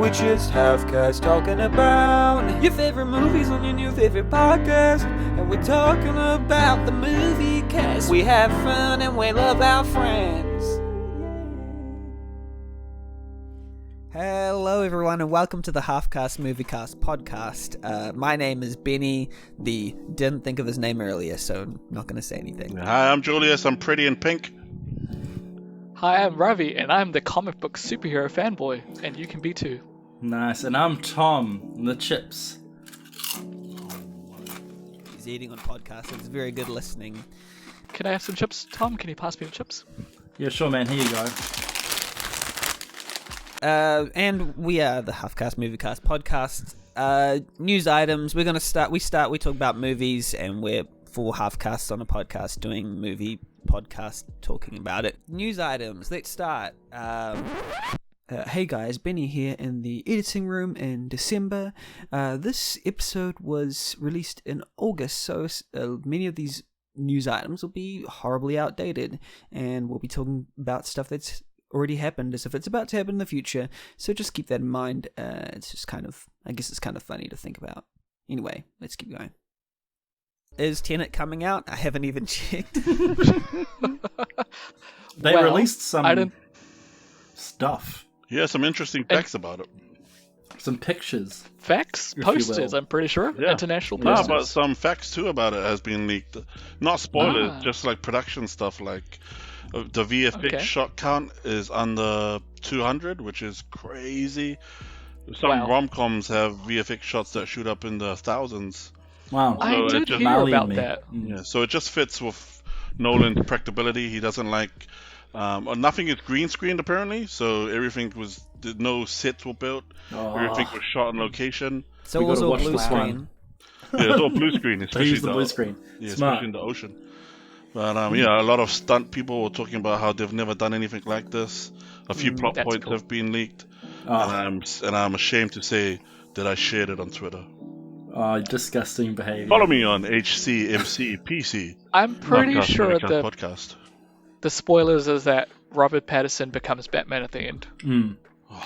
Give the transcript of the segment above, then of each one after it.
We're just half-casts talking about your favorite movies on your new favorite podcast. And we're talking about the movie cast. We have fun and we love our friends. Hello everyone and welcome to the Halfcast Moviecast podcast. My name is Benny, didn't think of his name earlier, so I'm not going to say anything. Hi, I'm Julius, I'm pretty in pink. Hi, I'm Ravi, and I'm the comic book superhero fanboy, and you can be too. Nice, and I'm Tom, the chips. He's eating on podcast, it's very good listening. Can I have some chips? Tom, can you pass me the chips? Yeah, sure, man, here you go. And we are the Halfcast Moviecast podcast. News items. We talk about movies, and we're full halfcasts on a podcast doing movie podcast talking about it. News items. Let's start. Hey guys, Benny here in the editing room in December. This episode was released in August, so many of these news items will be horribly outdated, and we'll be talking about stuff that's already happened as if it's about to happen in the future, so just keep that in mind. It's just I guess it's kind of funny to think about. Anyway, let's keep going. Is Tenet coming out? I haven't even checked. They released some stuff. Yeah, some interesting facts about it. Some pictures. Facts? Posters, I'm pretty sure. Yeah. International posters. No, but some facts too about it has been leaked. Not spoilers, just like production stuff, like the VFX shot count is under 200, which is crazy. Some rom-coms have VFX shots that shoot up in the thousands. Wow. So I did hear about that. Yeah, so it just fits with Nolan's practicability. He doesn't like... nothing is green screened apparently, so no sets were built. Everything was shot on location. So it was all blue screen. Yeah, it's all blue screen, especially the blue screen. Yeah, especially in the ocean. But a lot of stunt people were talking about how they've never done anything like this. A few plot points have been leaked, and I'm ashamed to say that I shared it on Twitter. Disgusting behavior. Follow me on HCMCPC. I'm pretty sure podcast. The spoilers is that Robert Pattinson becomes Batman at the end.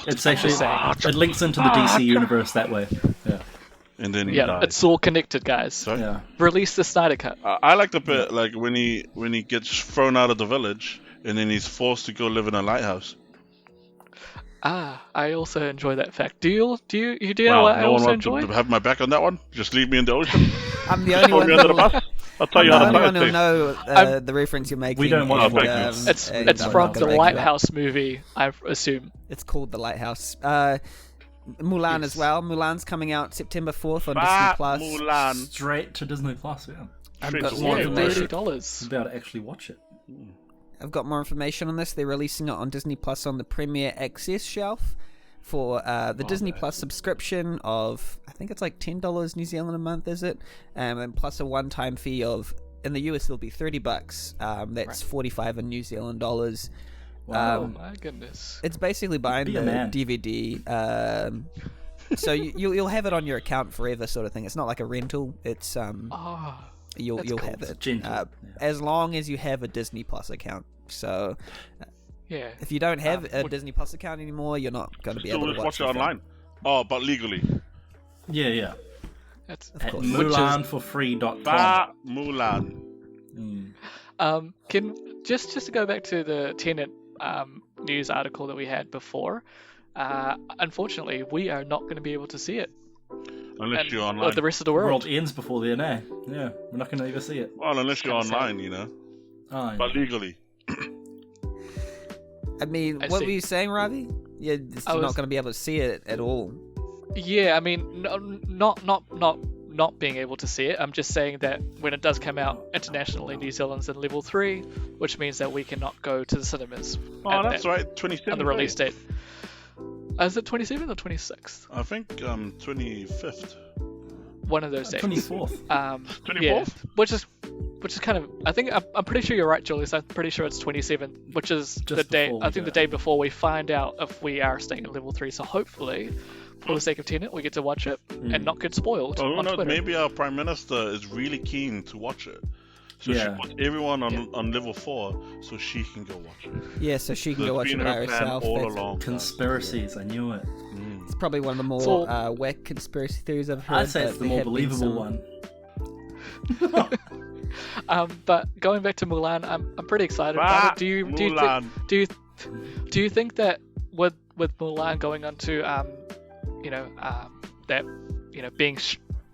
It's actually it links into the DC universe that way. Yeah. And then he dies. It's all connected, guys. Sorry? Yeah. Release the Snyder Cut. I like the bit like when he gets thrown out of the village and then he's forced to go live in a lighthouse. I also enjoy that fact. Do you know what I also enjoy? To have my back on that one? Just leave me in the ocean. I'm the only one I'll tell you how to who'll know the reference you're making. We don't want to. It's from the Lighthouse movie, I assume. It's called The Lighthouse. Mulan as well. Mulan's coming out September 4th on Disney Plus. Mulan. Straight to Disney Plus, yeah. I've got more information. $30. You'll be able to actually watch it. I've got more information on this. They're releasing it on Disney Plus on the Premier Access shelf for the Disney Plus subscription of, I think it's like $10 New Zealand a month, is it? And plus a one-time fee of, in the US it'll be $30. That's 45 in New Zealand dollars. Wow, my goodness. It's basically buying the DVD. So you'll have it on your account forever, sort of thing. It's not like a rental. It's you'll have it as long as you have a Disney Plus account. So if you don't have a Disney Plus account anymore, you're not going to be able to watch it online. Oh, but legally. Yeah. That's of course. MulanForFree.com. Mulan. Can just to go back to the Tenet news article that we had before. Unfortunately, we are not going to be able to see it. Unless you're online. The rest of the world. Ends before then, eh? Yeah, we're not going to ever see it. Well, unless you're online, you know. But legally. I mean, what were you saying, Ravi? Yeah, you're not going to be able to see it at all. Yeah, I mean, not being able to see it. I'm just saying that when it does come out internationally, New Zealand's in level 3, which means that we cannot go to the cinemas. Oh, that's right, 27th. On the release date. Is it 27th or 26th? I think 25th. One of those days. 24th. 24th? Yeah, which is kind of. I think I'm pretty sure you're right, Julius. I'm pretty sure it's 27th, which is just the day. I think the day before we find out if we are staying at level 3. So hopefully, for the sake of Tenet, we get to watch it and not get spoiled. Oh, no, maybe our Prime Minister is really keen to watch it. So she puts everyone on level 4 so she can go watch it. Yeah, so she can go watch it by herself. All along. Conspiracies, I knew it. It's probably one of the more whack conspiracy theories I've heard. I'd say it's the more believable one. But going back to Mulan, I'm pretty excited about it. Do you think that with Mulan going onto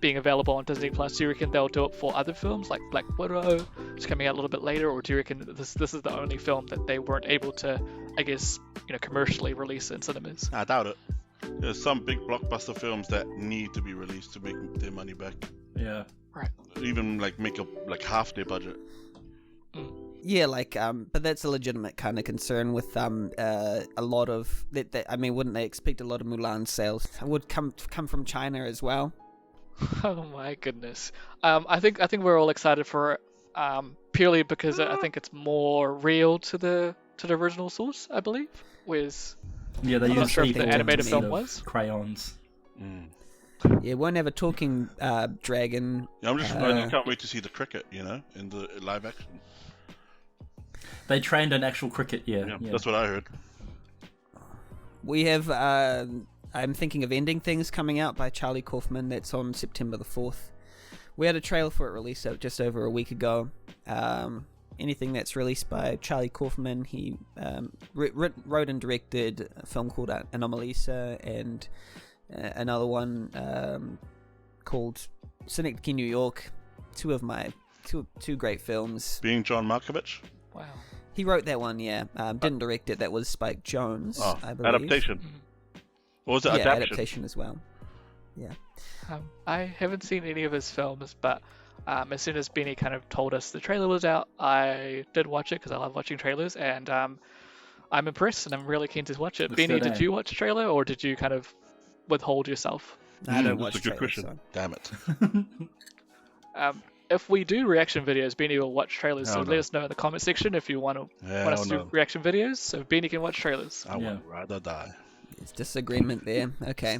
being available on Disney Plus, do you reckon they'll do it for other films like Black Widow, it's coming out a little bit later, or do you reckon this is the only film that they weren't able to, I guess, commercially release in cinemas? I doubt it. There's some big blockbuster films that need to be released to make their money back. Yeah. Right. Even make up half their budget. Yeah, but that's a legitimate kind of concern with a lot of I mean, wouldn't they expect a lot of Mulan sales would come from China as well? Oh my goodness. I think we're all excited for it, purely because I think it's more real to the original source, I believe. Whereas they I'm use not sure if the animated film was crayons. Yeah, won't have a talking dragon. Yeah, I can't wait to see the cricket, in the live action. They trained an actual cricket, yeah. That's what I heard. We have, I'm thinking of Ending Things coming out by Charlie Kaufman. That's on September the 4th. We had a trailer for it released just over a week ago. Anything that's released by Charlie Kaufman, he wrote and directed a film called Anomalisa and another one called Synecdoche, New York. Two great films. Being John Malkovich? Wow. He wrote that one, yeah. Didn't direct it. That was Spike Jonze, I believe. Adaptation. Or was it adaptation? Adaptation as well. Yeah. I haven't seen any of his films, but as soon as Benny kind of told us the trailer was out, I did watch it because I love watching trailers, and I'm impressed and I'm really keen to watch it. Benny, did you watch the trailer, or did you kind of withhold yourself? I don't watch That's a good question. So. Damn it. If we do reaction videos, Benny will watch trailers. So let us know in the comment section if you want us to do reaction videos. So Benny can watch trailers. I would rather die. There's disagreement there. Okay.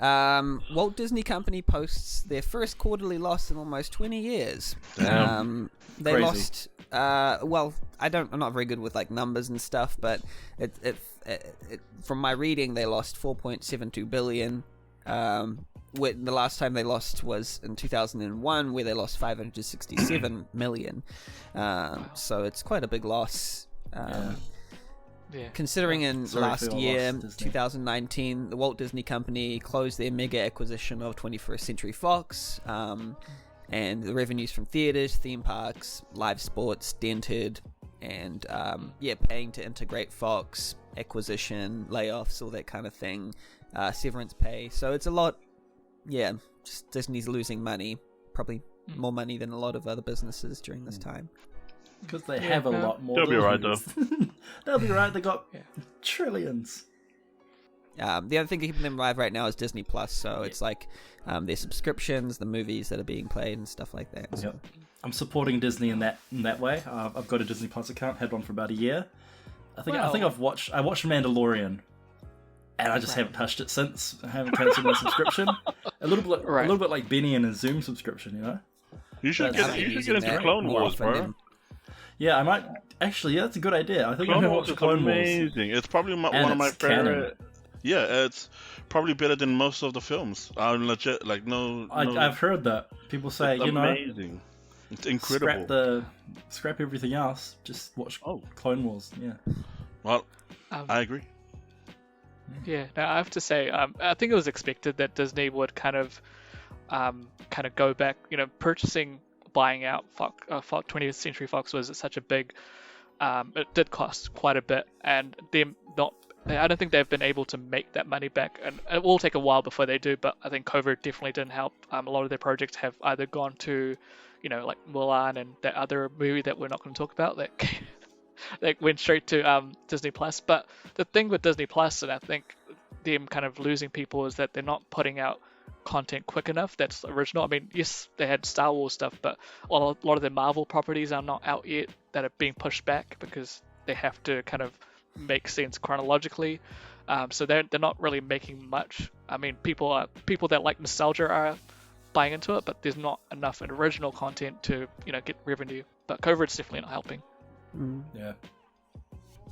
Walt Disney Company posts their first quarterly loss in almost 20 years. Damn. They Crazy. lost. I'm not very good with numbers and stuff, but it from my reading, they lost 4.72 billion. The last time they lost was in 2001, where they lost 567 million. So it's quite a big loss. Considering in last year, 2019, the Walt Disney Company closed their mega acquisition of 21st Century Fox, and the revenues from theaters, theme parks, live sports dented, and paying to integrate Fox, acquisition, layoffs, all that kind of thing, severance pay. So it's a lot. Yeah, just Disney's losing money, probably more money than a lot of other businesses during this time. Because they have a lot more. They'll be right, though. They'll be right. They got trillions. The other thing keeping them alive right now is Disney Plus. So it's their subscriptions, the movies that are being played, and stuff like that. So. Yep. I'm supporting Disney in that way. I've got a Disney Plus account. Had one for about a year. I think I watched Mandalorian. And I just haven't touched it since. I haven't cancelled my subscription. A little bit like Benny and his Zoom subscription, You should get into Clone Wars, bro. Yeah, I might. Actually, that's a good idea. I think I'm going to watch Clone Wars. Amazing. It's probably one of my favorite. Yeah, it's probably better than most of the films. I'm legit, I've heard that. People say, it's amazing. It's incredible. Scrap everything else. Just watch Clone Wars. Yeah. Well, I agree. Yeah, now I have to say, I think it was expected that Disney would kind of go back. Buying out Fox, 20th Century Fox was such a big. It did cost quite a bit, and I don't think they've been able to make that money back, and it will take a while before they do. But I think COVID definitely didn't help. A lot of their projects have either gone to, like Mulan and that other movie that we're not going to talk about that went straight to Disney Plus. But the thing with Disney Plus, and I think them kind of losing people, is that they're not putting out content quick enough that's original. I mean, yes, they had Star Wars stuff, but a lot of the Marvel properties are not out yet, that are being pushed back because they have to kind of make sense chronologically. So they're not really making much. I mean, people that like nostalgia are buying into it, but there's not enough original content to get revenue. but COVID's definitely not helping. Yeah.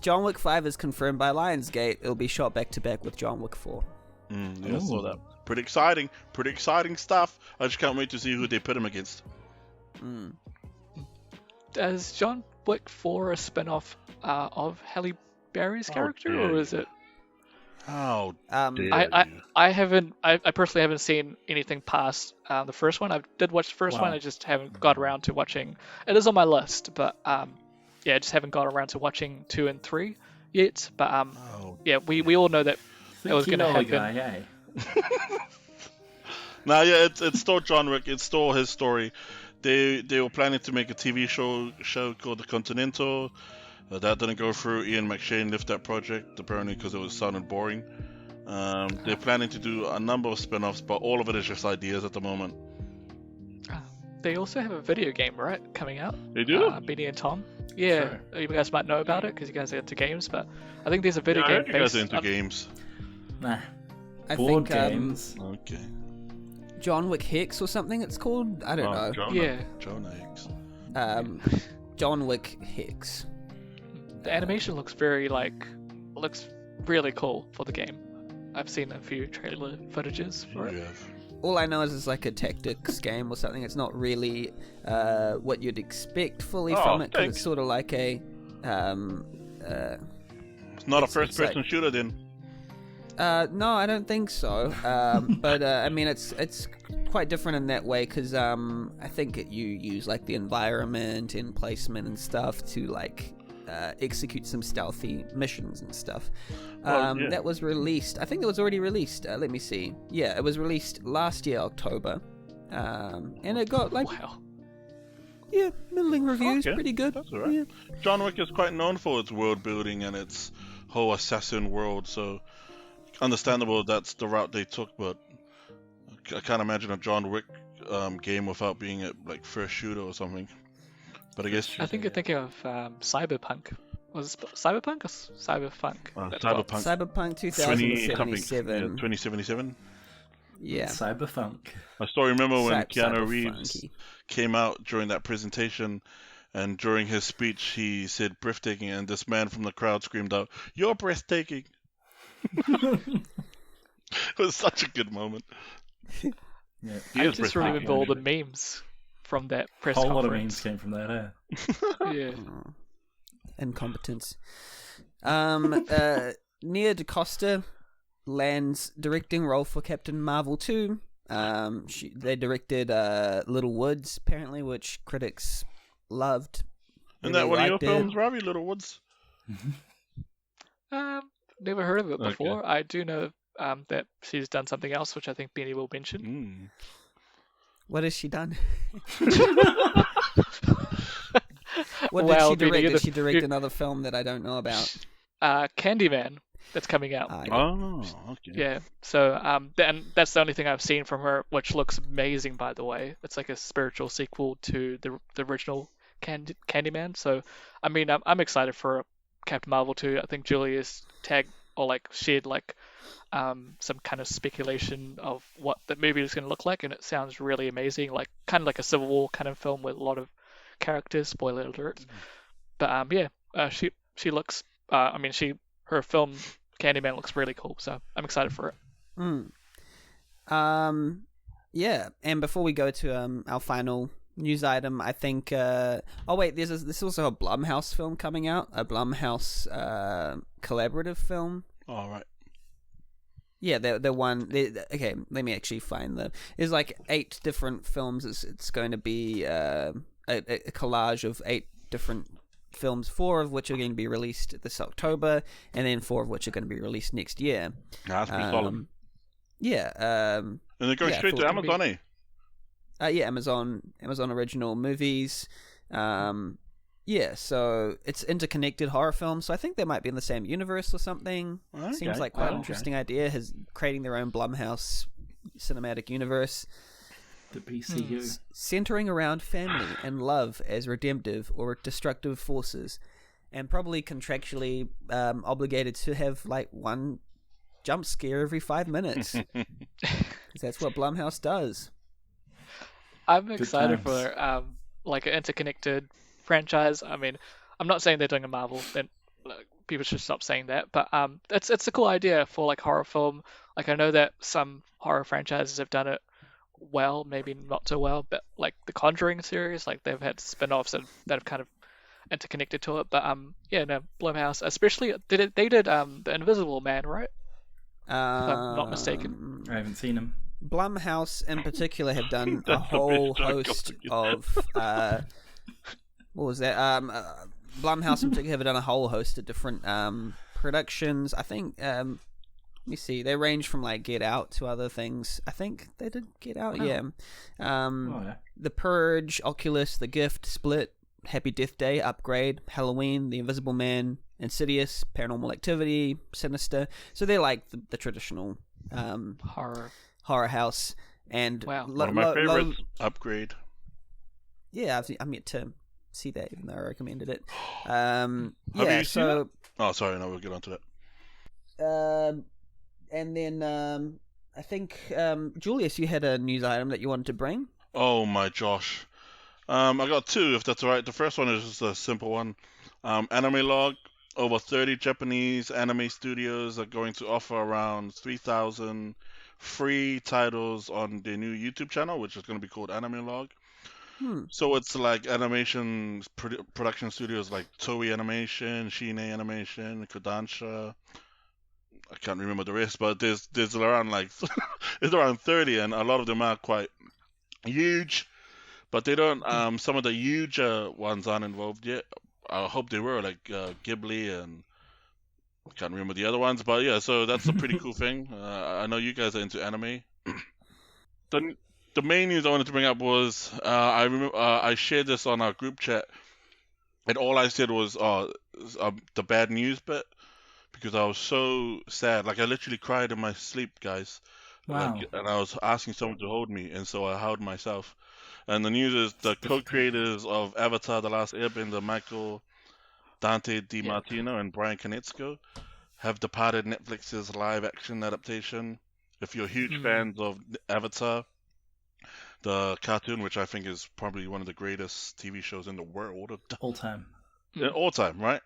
John Wick 5 is confirmed by Lionsgate. It'll be shot back to back with John Wick 4. Yeah, I saw that. Pretty exciting stuff. I just can't wait to see who they put him against. Is John Wick 4 a spin-off of Halle Berry's character, or is it? How dare you. I personally haven't seen anything past the first one. I did watch the first one. I just haven't got around to watching. It is on my list, but I just haven't got around to watching 2 and 3 yet. But we all know that it was going to happen. Guy, eh? Nah, yeah, it's still John Wick. It's still his story. They were planning to make a TV show called The Continental. That didn't go through. Ian McShane left that project apparently because it sounded boring. They're planning to do a number of spin-offs, but all of it is just ideas at the moment. They also have a video game, right, coming out? They do? Benny and Tom. Yeah, sure. You guys might know about it because you guys are into games, but I think there's a video game. You guys are into games. Nah. I Board think games. Okay. John Wick Hex or something it's called. I don't know. John Hex. John Wick Hex. The animation looks looks really cool for the game. I've seen a few trailer footages for it. All I know is it's like a tactics game or something. It's not really what you'd expect fully from it, because it's sort of like a. It's not a first-person shooter then. No, I don't think so. But I mean, it's quite different in that way because I think you use like the environment and placement and stuff to like execute some stealthy missions and stuff. That was released. I think it was already released. Let me see. Yeah, it was released last year, October, and it got like middling reviews. Pretty good. That's alright. Yeah. John Wick is quite known for its world building and its whole assassin world, so. Understandable that's the route they took, but I can't imagine a John Wick game without being a like first shooter or something. But I guess I think you're thinking of Cyberpunk. Was it Cyberpunk or Cyberpunk? Cyberpunk 2077. 2077. Yeah. Cyberpunk. I still remember when Keanu Reeves came out during that presentation, and during his speech he said breathtaking, and this man from the crowd screamed out, "You're breathtaking." It was such a good moment. Yeah, I just remember all the memes from that press conference. A whole lot of memes came from that, Yeah. Incompetence. Nia DaCosta lands directing role for Captain Marvel 2. They directed Little Woods, apparently, which critics loved. Isn't that one of your films, Ravi, Little Woods? Never heard of it before. Okay. I do know that she's done something else, which I think Benny will mention. What has she done? What did she direct? Did she direct another film that I don't know about? Candyman, that's coming out. Okay. Yeah. So and that's the only thing I've seen from her, which looks amazing, by the way. It's like a spiritual sequel to the original Candyman. So, I mean, I'm excited for Captain Marvel 2. I think Julius shared some kind of speculation of what the movie is going to look like, and it sounds really amazing, like kind of like a Civil War kind of film with a lot of characters. Spoiler alert. But she looks. Her film Candyman looks really cool, so I'm excited for it. Yeah, and before we go to our final news item, I think there's also a Blumhouse film coming out, a Blumhouse collaborative film. All right. Yeah, okay, let me actually find there's like 8 different films. It's going to be a collage of 8 different films, 4 of which are going to be released this October, and then 4 of which are going to be released next year. That's pretty solid. Yeah. And they're going straight to Amazon, eh? Yeah, Amazon original movies. Yeah, so it's interconnected horror films, so I think they might be in the same universe or something. Okay. Seems like quite an interesting idea, creating their own Blumhouse cinematic universe. The PCU. Centering around family and love as redemptive or destructive forces, and probably contractually obligated to have like one jump scare every 5 minutes. 'Cause that's what Blumhouse does. I'm excited for like an interconnected franchise. I mean, I'm not saying they're doing a Marvel. Then people should stop saying that. But it's a cool idea for like horror film. Like I know that some horror franchises have done it well, maybe not so well, but like the Conjuring series, like they've had spin-offs that have kind of interconnected to it. But yeah, no, Blumhouse, especially they did the Invisible Man, right? If I'm not mistaken. I haven't seen him. Blumhouse in particular have done a whole host of what was that? Blumhouse in particular have done a whole host of different productions. I think let me see, they range from like Get Out to other things. I think they did Get Out, yeah. The Purge, Oculus, The Gift, Split, Happy Death Day, Upgrade, Halloween, The Invisible Man, Insidious, Paranormal Activity, Sinister. So they're like the traditional horror house. And one of my favorites, Upgrade. Yeah, I'm yet to see that, even though I recommended it. Have you seen it? Oh, sorry, no, we'll get on to that. And then I think Julius, you had a news item that you wanted to bring. Oh my Josh. I got two, if that's alright. The first one is just a simple one. Anime Log. Over 30 Japanese anime studios are going to offer around 3,000 free titles on their new YouTube channel, which is going to be called Anime Log. So it's like animation production studios like Toei Animation, Shin Animation, Kodansha. I can't remember the rest, but there's around like it's around 30, and a lot of them are quite huge. But they don't. Some of the huge ones aren't involved yet. I hope they were, like Ghibli, and I can't remember the other ones. But yeah, so that's a pretty cool thing. I know you guys are into anime. The main news I wanted to bring up was I remember I shared this on our group chat, and all I said was the bad news bit, because I was so sad. Like I literally cried in my sleep, guys. Wow. And I was asking someone to hold me, and so I held myself. And the news is the co-creators of Avatar: The Last Airbender, Michael Dante DiMartino and Brian Konietzko, have departed Netflix's live-action adaptation. If you're huge fans of Avatar, the cartoon, which I think is probably one of the greatest TV shows in the world. All time. All time, right?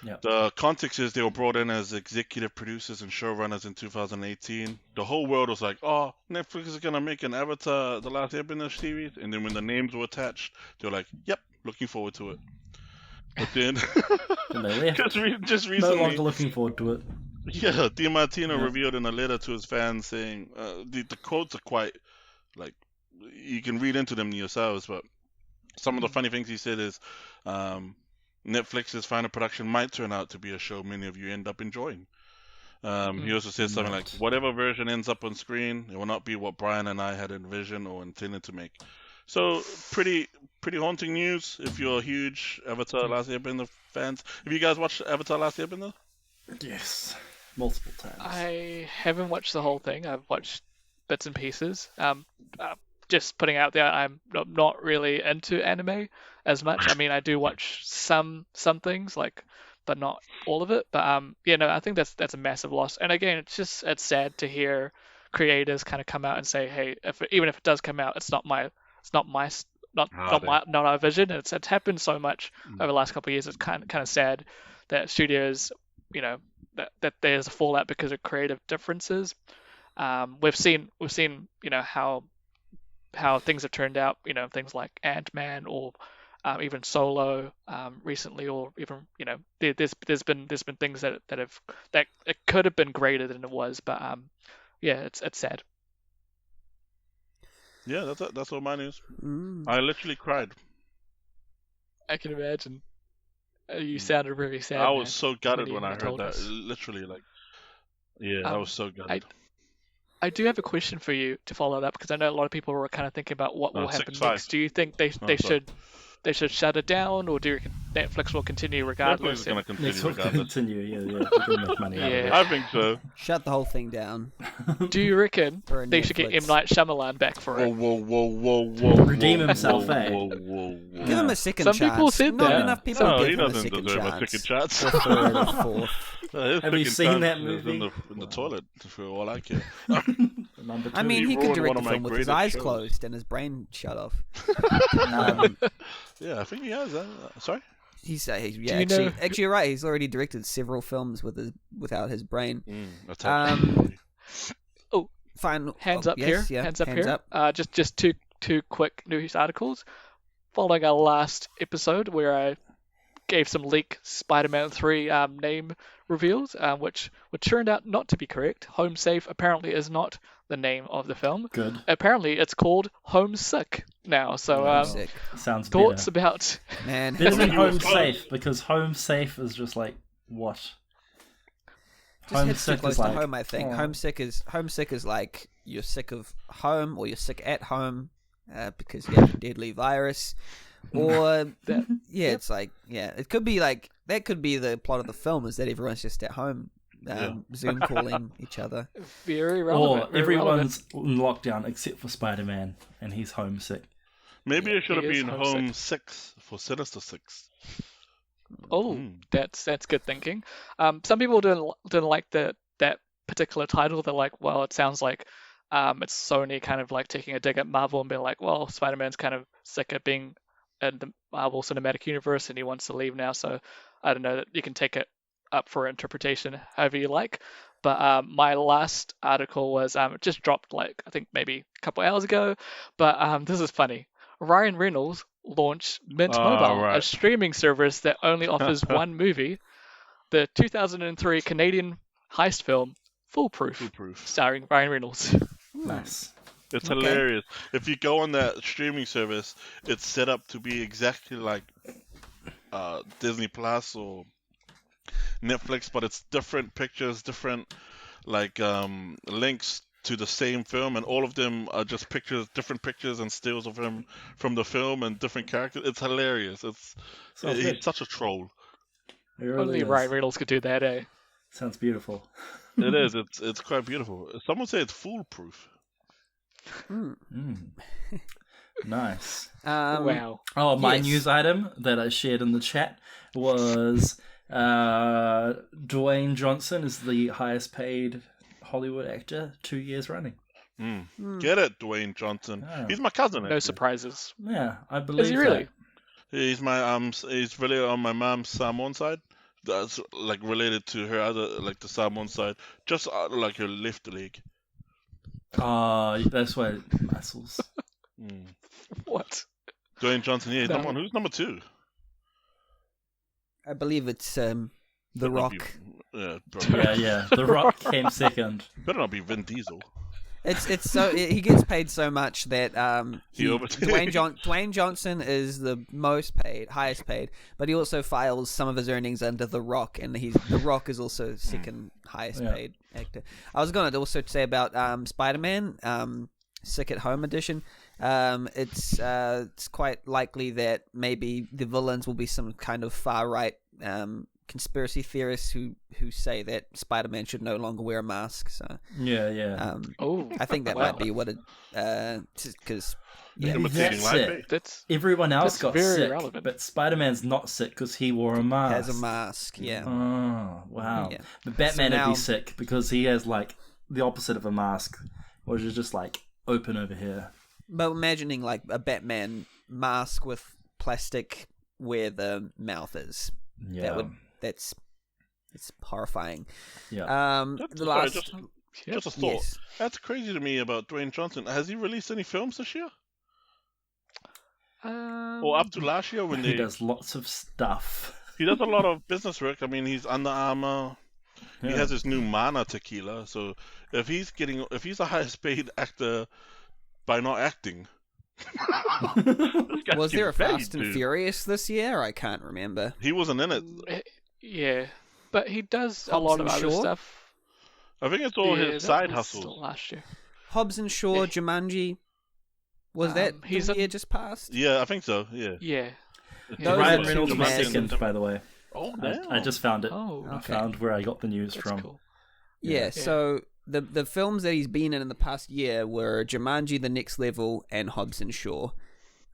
Yeah. The context is they were brought in as executive producers and showrunners in 2018. The whole world was like, oh, Netflix is going to make an Avatar: The Last Airbender series. And then when the names were attached, they were like, yep, looking forward to it. But then, just recently... No longer looking forward to it. Yeah, DiMartino revealed in a letter to his fans saying, the quotes are quite, like, you can read into them yourselves, but some of the funny things he said is, Netflix's final production might turn out to be a show many of you end up enjoying. He also said something like, whatever version ends up on screen, it will not be what Brian and I had envisioned or intended to make. So, pretty haunting news if you're a huge Avatar: Last Airbender fans. Have you guys watched Avatar: Last Airbender? Yes, multiple times. I haven't watched the whole thing. I've watched bits and pieces. Just putting out there, I'm not really into anime as much. I mean, I do watch some things, like, but not all of it. But I think that's a massive loss. And again, it's sad to hear creators kind of come out and say, hey, even if it does come out, it's not our vision. And it's happened so much over the last couple of years. It's kind of sad that studios, that there's a fallout because of creative differences. We've seen how things have turned out, things like Ant-Man or even Solo recently, or even there's been things that it could have been greater than it was, but it's sad. Yeah, that's all mine is. I literally cried. I can imagine. You sounded really sad. I was so gutted when I heard that. Literally, like, I was so gutted. I do have a question for you to follow that, because I know a lot of people were kind of thinking about what will happen next. Do you think they should shut it down, or do you reckon Netflix will continue Netflix regardless. is going to continue Next week regardless. continue. Yeah. We're gonna make money out of it. I think so. Shut the whole thing down. Do you reckon For a they should get Netflix. M. Night Shyamalan back for it? Whoa. Redeem himself, Whoa. Give him a second Some chance. people said Not that. enough people No, give he him a doesn't second deserve chance. a second chance. Or third or fourth. Have you seen that movie? In the toilet, for all I care. Number 2. I mean, he could ruined direct one a of my film with his greatest eyes shows. closed and his brain shut off. Yeah, I think he has. Sorry? Actually, you're right. He's already directed several films without his brain. That's Fine. Hands up here. Yeah, Hands up. Just two quick news articles. Following our last episode where I gave some leak Spider-Man 3 name reveals, which turned out not to be correct. Home Safe apparently is not the name of the film. Good. Apparently it's called Homesick now. So Sick. Sounds thoughts better. about Man, Better than Home Home Safe. Safe, because Home Safe is just like, what? just hits too Homesick close is to like, home. I think oh. homesick is like you're sick of home or you're sick at home because you have a deadly virus, or it's like it could be like that could be the plot of the film is that everyone's just at home. Zoom calling each other. very relevant. Or very everyone's in lockdown except for Spider-Man, and he's homesick. Maybe it should have he is been homesick. Home 6 for Sinister 6. Oh, that's good thinking. Some people didn't like that particular title. They're like, well, it sounds like it's Sony kind of like taking a dig at Marvel and being like, well, Spider-Man's kind of sick of being in the Marvel Cinematic Universe and he wants to leave now. So I don't know, that you can take it up for interpretation however you like. But my last article was it just dropped like I think maybe a couple hours ago. But this is funny. Ryan Reynolds launched Mint Mobile, a streaming service that only offers one movie, the 2003 Canadian heist film Foolproof. Starring Ryan Reynolds. Nice. It's hilarious. If you go on that streaming service, it's set up to be exactly like Disney Plus or Netflix, but it's different pictures, different like links to the same film, and all of them are just different pictures and stills of him from the film and different characters. It's hilarious. He's such a troll. It really Only is. Ryan Reynolds could do that, eh? Sounds beautiful. It is. It's quite beautiful. Someone say it's foolproof. Nice. Wow. Oh, my Yes. news item that I shared in the chat was Dwayne Johnson is the highest paid Hollywood actor 2 years running. Get it, Dwayne Johnson. Oh. He's my cousin. No actually. surprises. Yeah, I believe Is he really? that. He's my he's really on my mom's Samoan side. That's like related to her other like the Samoan side, just like her left leg. Oh, that's why muscles. What? Dwayne Johnson, yeah, he's No. number 1. Who's number 2? I believe it's The Rock. Yeah, bro. Yeah. The Rock came second. Better not be Vin Diesel. It's so he gets paid so much that He Dwayne Johnson is the highest paid, but he also files some of his earnings under The Rock, and The Rock is also second highest paid actor. I was going to also say about Spider-Man, Sick at Home edition. It's quite likely that maybe the villains will be some kind of far right conspiracy theorists who say that Spider-Man should no longer wear a mask. So Yeah. I think that might be what it because Imitating That's life, it. eh? That's Everyone else That's got very sick, relevant. but Spider-Man's not sick because he wore a mask. has a mask. Yeah. Oh, wow. Yeah. But Batman So would now- be sick because he has like the opposite of a mask, which is just like open over here. But imagining like a Batman mask with plastic where the mouth is. Yeah. It's horrifying. Yeah. The last Just a thought. yes. That's crazy to me about Dwayne Johnson. Has he released any films this year? Or up to last year when He they... does lots of stuff. He does a lot of business work. I mean, he's Under Armour. He has his new Mana tequila. So if he's the highest paid actor by not acting... this guy's Was there a getting Fast paid, and dude. Furious this year? I can't remember. He wasn't in it. Yeah, but he does a Hobbs lot of and other Shaw? stuff. I think it's all Yeah, his that side was hustles. still last year. Hobbs and Shaw, Yeah. Jumanji. Was that he's the a- year just passed? Yeah, I think so. Yeah. Yeah, Ryan Reynolds was second, by the way. Oh, damn. I just found it. Oh, I found where I got the news that's from. cool. Yeah, so the films that he's been in the past year were Jumanji: The Next Level and Hobbs and Shaw.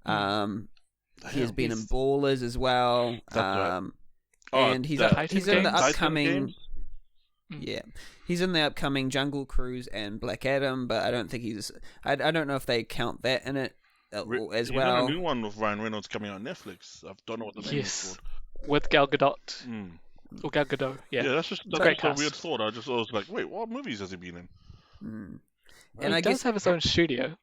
He has been in Ballers as well. And he's in the upcoming. Yeah, he's in the upcoming Jungle Cruise and Black Adam, but I don't think he's. I don't know if they count that in it as well. There's a new one with Ryan Reynolds coming on Netflix. I don't know what the name is called. With Gal Gadot. Or Gal Gadot, yeah. Yeah, that's a weird thought. I was like, wait, what movies has he been in? And he does have his own studio.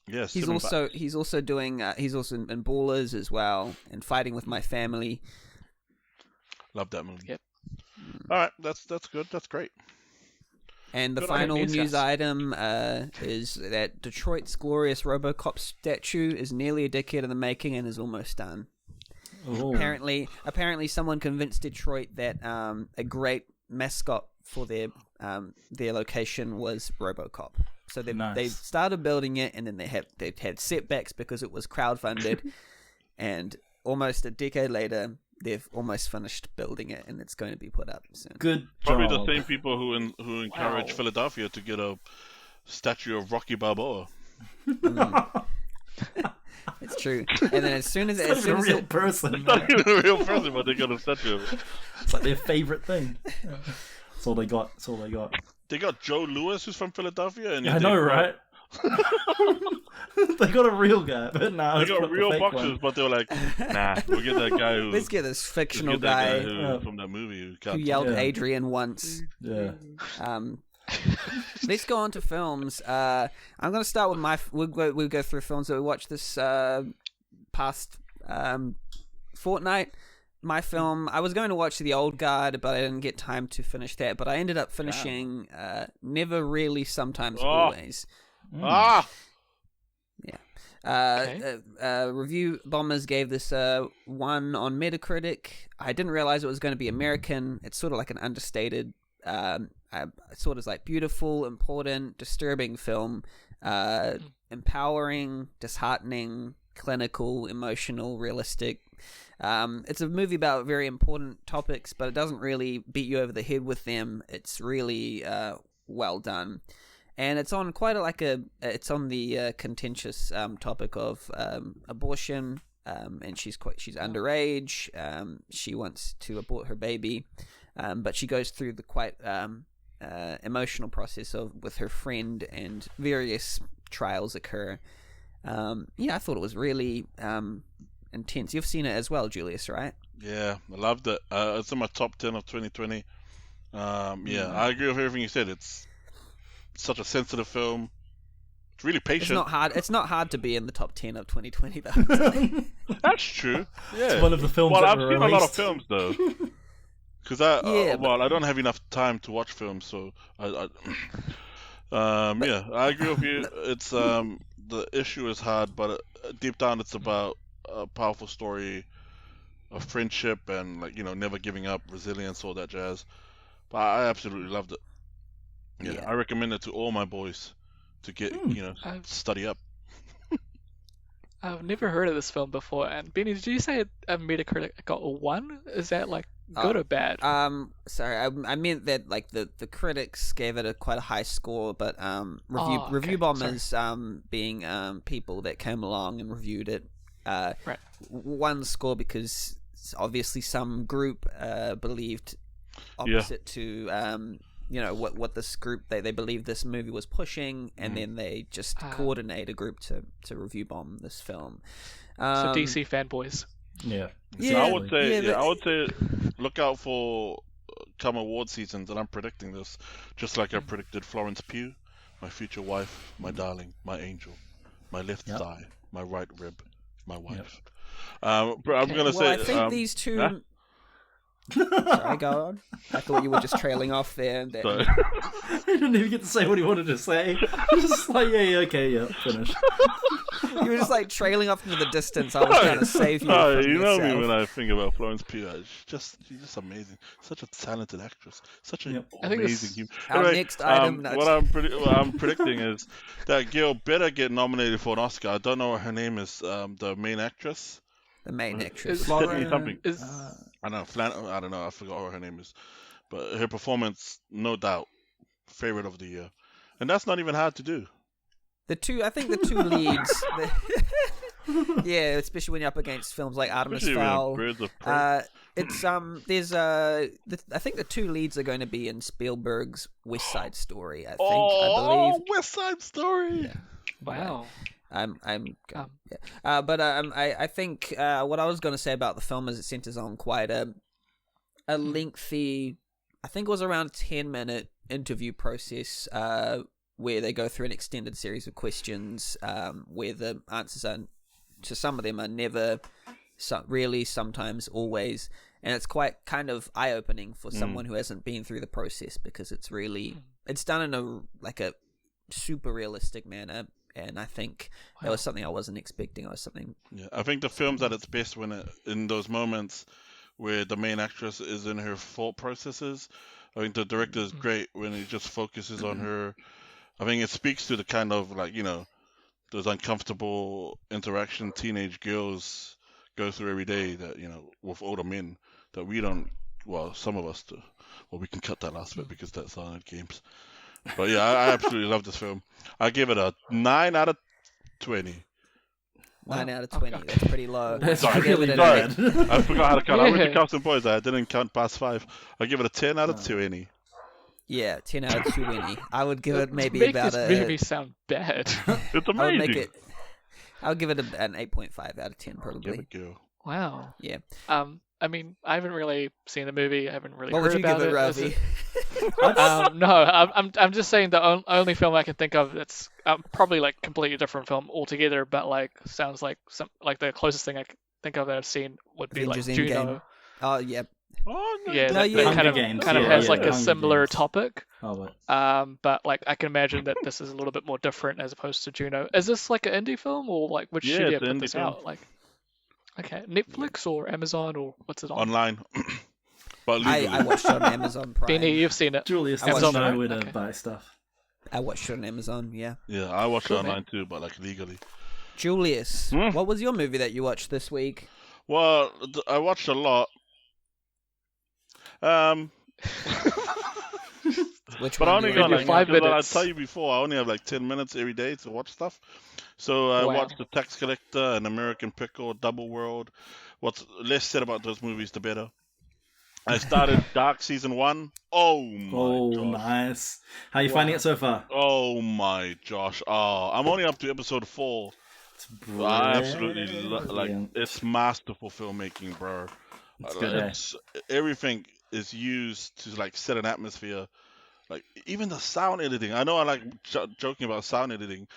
Yes, he's also doing he's also in Ballers as well, and Fighting with My Family. Love that movie. Yep. All right, that's good. That's great. And the final news item is that Detroit's glorious RoboCop statue is nearly a decade in the making and is almost done. Ooh. Apparently, someone convinced Detroit that a great mascot for their location was RoboCop. So they started building it, and then they had setbacks because it was crowdfunded, and almost a decade later, they've almost finished building it, and it's going to be put up soon. Good Probably job. the same people who encouraged Philadelphia to get a statue of Rocky Balboa. It's true. And then as soon as it's a real person, it's not even a real person, but they got a statue of it. It's like their favorite thing. That's all they got. They got Joe Louis, who's from Philadelphia, and I know, right? They got a real guy, but they got real boxers, but they were like, nah, we'll get that guy who. Let's get this fictional guy from that movie who yelled Adrian once. Yeah. Let's go on to films. I'm going to start with we'll go through films that we watched this past fortnight. My film, I was going to watch The Old Guard, but I didn't get time to finish that. But I ended up finishing Never Really, Sometimes, Always. Ah! Yeah. Review Bombers gave this 1 on Metacritic. I didn't realize it was going to be American. It's sort of like an understated, sort of like beautiful, important, disturbing film. Empowering, disheartening, clinical, emotional, realistic. It's a movie about very important topics, but it doesn't really beat you over the head with them. It's really well done. And it's on it's on the contentious topic of abortion, and she's underage. She wants to abort her baby, but she goes through the quite emotional process with her friend, and various trials occur. I thought it was really intense. You've seen it as well, Julius, right? Yeah, I loved it. It's in my top 10 of 2020. I agree with everything you said. It's such a sensitive film. It's really patient. It's not hard to be in the top 10 of 2020, though. That's true. Yeah. It's one of the films I've seen a lot of films, though. Because I don't have enough time to watch films, so I agree with you. It's the issue is hard, but deep down it's about a powerful story of friendship and never giving up, resilience, all that jazz. But I absolutely loved it. Yeah, I recommend it to all my boys to get study up. I've never heard of this film before. And Benny, did you say a Metacritic got a 1? Is that good or bad? Sorry, I meant that the critics gave it quite a high score, but review bombers being people that came along and reviewed it, right. 1 score because obviously some group believed opposite to what this group they believed this movie was pushing, and then they just coordinate a group to review bomb this film. So DC fanboys. Yeah. So I would say look out for come award seasons, and I'm predicting this just like I predicted Florence Pugh, my future wife, my darling, my angel, my left thigh, my right rib, my wife. I'm gonna say I think these two. Sorry, go on. I thought you were just trailing off there. He didn't even get to say what he wanted to say. Just like, finish. You were just trailing off into the distance. I was trying to save you from you know yourself. me when I think about Florence Pugh. She's just amazing. Such a talented actress. Such an amazing human. Our next item. What I'm predicting is that girl better get nominated for an Oscar. I don't know what her name is. The main actress. The main actress. Sydney something. Is I don't know. I don't know. I forgot what her name is, but her performance, no doubt, favorite of the year, and that's not even hard to do. I think the two leads. Yeah, especially when you're up against films like Artemis Fowl. It's I think the two leads are going to be in Spielberg's West Side Story. I believe. West Side Story. Yeah. wow. I think what I was going to say about the film is it centers on quite a lengthy, I think it was around a 10-minute interview process where they go through an extended series of questions where the answers to some of them are never really, sometimes, always, and it's quite kind of eye-opening for someone who hasn't been through the process, because it's done in a super realistic manner. And I think that was something I wasn't expecting. I think the film's at its best when in those moments where the main actress is in her thought processes. I think the director is great when he just focuses on her. I think it speaks to the kind of those uncomfortable interaction teenage girls go through every day that with older men that we don't. Well, some of us do. Well, we can cut that last bit because that's on games. But yeah, I absolutely love this film. I give it a 9 out of 20. 9 out of 20. Okay. That's pretty low. That's really bad. I forgot how to count. I went to count some boys. I didn't count past 5. I give it a 10 out of 20. Yeah, 10 out of 20. I would give it maybe about a... Make this movie sound bad. It's amazing. I'll give it an 8.5 out of 10 probably. Wow. Yeah. I mean, I haven't really seen the movie. I haven't really heard about it. What would you give it, Ravi? No, I'm just saying the only film I can think of that's probably like completely different film altogether, but sounds like the closest thing I can think of that I've seen would be Avengers like Juno. Endgame. Oh yeah. Oh no. Yeah, that kind of has a similar topic. But I can imagine that this is a little bit more different as opposed to Juno. Is this like an indie film or which studio put this out? Okay, Netflix or Amazon or what's it on? Online. But I watched it on Amazon Prime. Benny, you've seen it. Julius doesn't know where to buy stuff. I watched it on Amazon, yeah. Yeah, I watched it online too, but legally. Julius, what was your movie that you watched this week? Well, I watched a lot. Which but I only got 5 minutes. I tell you before, I only have 10 minutes every day to watch stuff. So I watched The Tax Collector, An American Pickle, Double World. What's less said about those movies, the better. I started Dark Season 1. Oh my gosh. Nice. How are you finding it so far? Oh my gosh. Oh, I'm only up to episode 4. I absolutely it's masterful filmmaking, bro. It's good. Everything is used to set an atmosphere. Even the sound editing. I know I like joking about sound editing,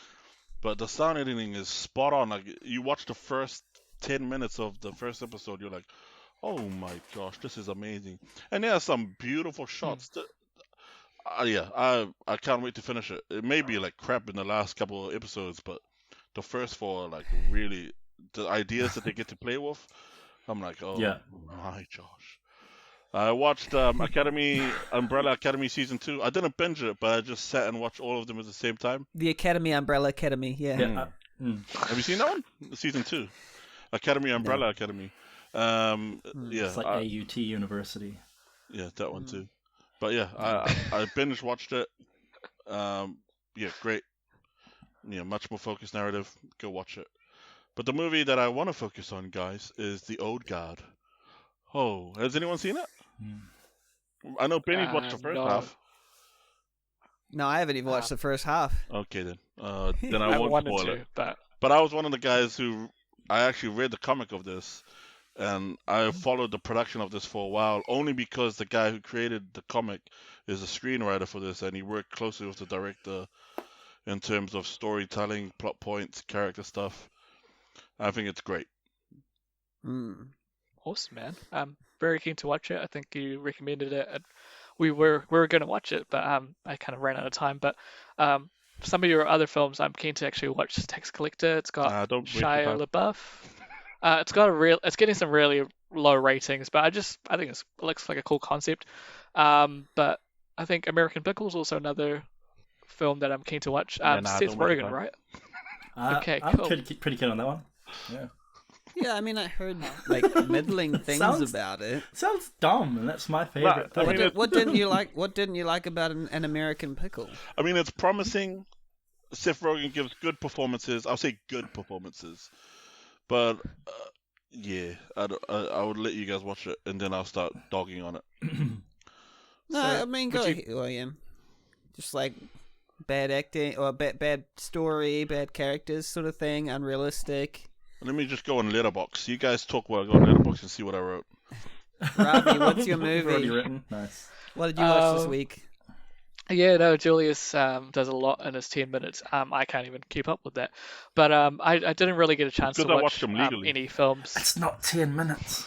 but the sound editing is spot on. You watch the first 10 minutes of the first episode, you're like, oh my gosh, this is amazing. And there are some beautiful shots. I can't wait to finish it. It may be crap in the last couple of episodes, but the first 4 are really the ideas that they get to play with. I'm like, oh my gosh. I watched Umbrella Academy Season 2. I didn't binge it, but I just sat and watched all of them at the same time. The Academy, Umbrella Academy, yeah. Have you seen that one? Season 2. Academy, Umbrella Academy. Yeah. It's like AUT University. Yeah, that one too. But yeah, I binge watched it. Yeah, great. Yeah, much more focused narrative. Go watch it. But the movie that I want to focus on, guys, is The Old Guard. Oh, has anyone seen it? I know Benny's watched the first half. No, I haven't even watched the first half. Okay, then. Then I won't spoil it. But I was one of the guys who... I actually read the comic of this, and I followed the production of this for a while, only because the guy who created the comic is a screenwriter for this, and he worked closely with the director in terms of storytelling, plot points, character stuff. I think it's great. Awesome, man. I'm very keen to watch it. I think you recommended it. We were going to watch it, but I kind of ran out of time. But some of your other films, I'm keen to actually watch. Tax Collector. It's got Shia LaBeouf. It's getting some really low ratings, but I think it looks like a cool concept. But I think American Pickle is also another film that I'm keen to watch. Seth Rogen, right? Okay, cool. I'm pretty keen on that one. Yeah. Yeah, I mean, I heard like middling things about it. Sounds dumb, and that's my favorite thing. What didn't you like? What didn't you like about an American pickle? I mean, it's promising. Seth Rogen gives good performances. I'll say good performances, but yeah, I would let you guys watch it, and then I'll start dogging on it. No, I mean, go ahead, William. Just like bad acting or bad story, bad characters, sort of thing, unrealistic. Let me just go on Letterboxd. You guys talk while I go on Letterboxd and see what I wrote. Ravi, what's your movie? Already written. Nice. What did you watch this week? Yeah, no, Julius does a lot in his 10 minutes. I can't even keep up with that. But I didn't really get a chance to watch any films. It's not 10 minutes.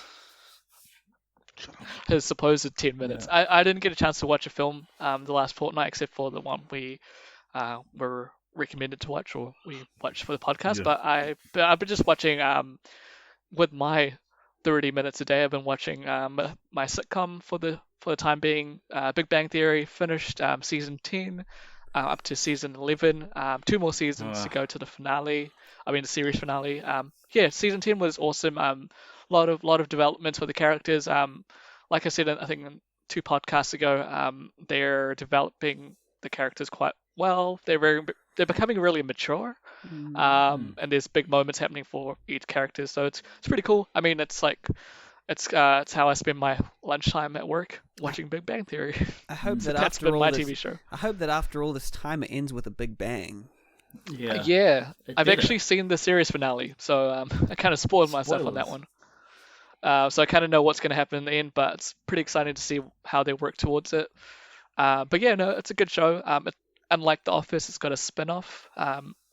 His supposed 10 minutes. Yeah. I didn't get a chance to watch a film the last fortnight, except for the one we were recommended to watch, or we watched for the podcast. Yeah. But I've been just watching with my 30 minutes a day. I've been watching my sitcom for the time being. Big Bang Theory finished season 10 up to season 11. 2 more seasons to go to the finale. I mean the series finale. Season 10 was awesome. Lot of developments for the characters. Like I said, I think 2 podcasts ago, they're developing the characters quite well. They're becoming really mature, and there's big moments happening for each character. So it's pretty cool. I mean, it's how I spend my lunchtime at work, watching Big Bang Theory. I hope that that's been my TV show. I hope that after all this time, it ends with a big bang. Yeah. I've actually seen the series finale, so I kind of spoiled myself on that one. So I kind of know what's going to happen in the end, but it's pretty exciting to see how they work towards it. But yeah, no, it's a good show. Unlike The Office, it's got a spin-off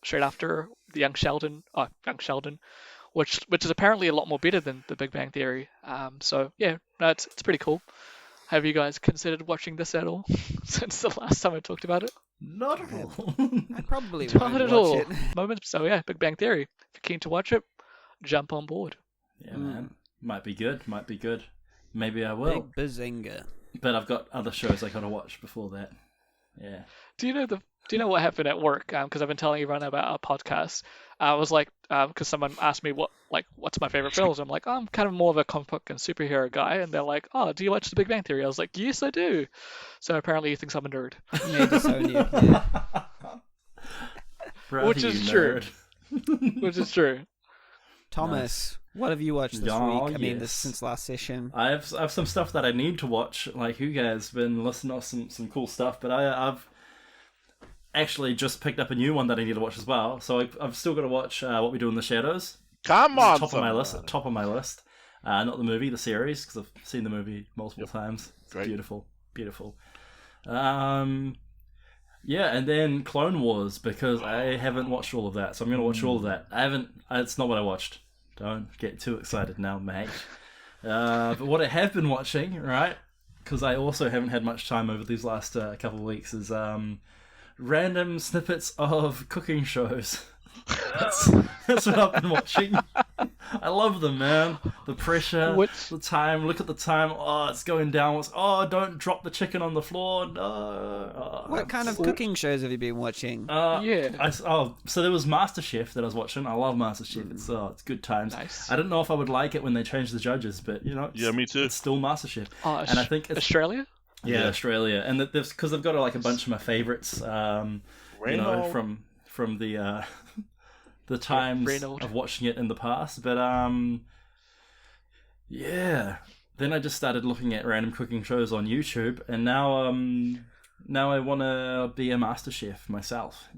straight after the Young Sheldon, which is apparently a lot more better than The Big Bang Theory. So yeah, no, it's pretty cool. Have you guys considered watching this at all since the last time I talked about it? Not at all. I probably not won't at watch all. it. Moments. So yeah, Big Bang Theory. If you're keen to watch it, jump on board. Yeah, man. Might be good. Maybe I will. Big bazinga. But I've got other shows I gotta watch before that. Yeah. Do you know what happened at work? Because I've been telling everyone about our podcast. I was like, because someone asked me what's my favorite films. I'm like, I'm kind of more of a comic book and superhero guy, and they're like, oh, do you watch The Big Bang Theory? I was like, yes, I do. So apparently he thinks I'm a nerd. Yeah, disown you. Yeah. Which is true. Which is true. Thomas, what have you watched this week? I mean, since last session. I have some stuff that I need to watch. Like, you guys have been listening to some cool stuff, but I've actually just picked up a new one that I need to watch as well. So I've still got to watch What We Do in the Shadows. Come on, top of my list. Not the movie, the series, because I've seen the movie multiple times. It's great. Beautiful. Yeah, and then Clone Wars, because I haven't watched all of that, so I'm going to watch all of that. It's not what I watched. Don't get too excited now, mate. But what I have been watching, right, because I also haven't had much time over these last couple of weeks, is random snippets of cooking shows. That's what I've been watching. I love them, man. The pressure, the time. Look at the time. Oh, it's going down. Don't drop the chicken on the floor. No. What kind of cooking shows have you been watching? So there was MasterChef that I was watching. I love MasterChef. It's good times. Nice. I didn't know if I would like it when they changed the judges, but yeah, me too. It's still MasterChef. And I think it's Australia. Yeah, Australia, and because they've got a bunch of my favorites. From the times of watching it in the past, but then I just started looking at random cooking shows on YouTube, and now I want to be a master chef myself.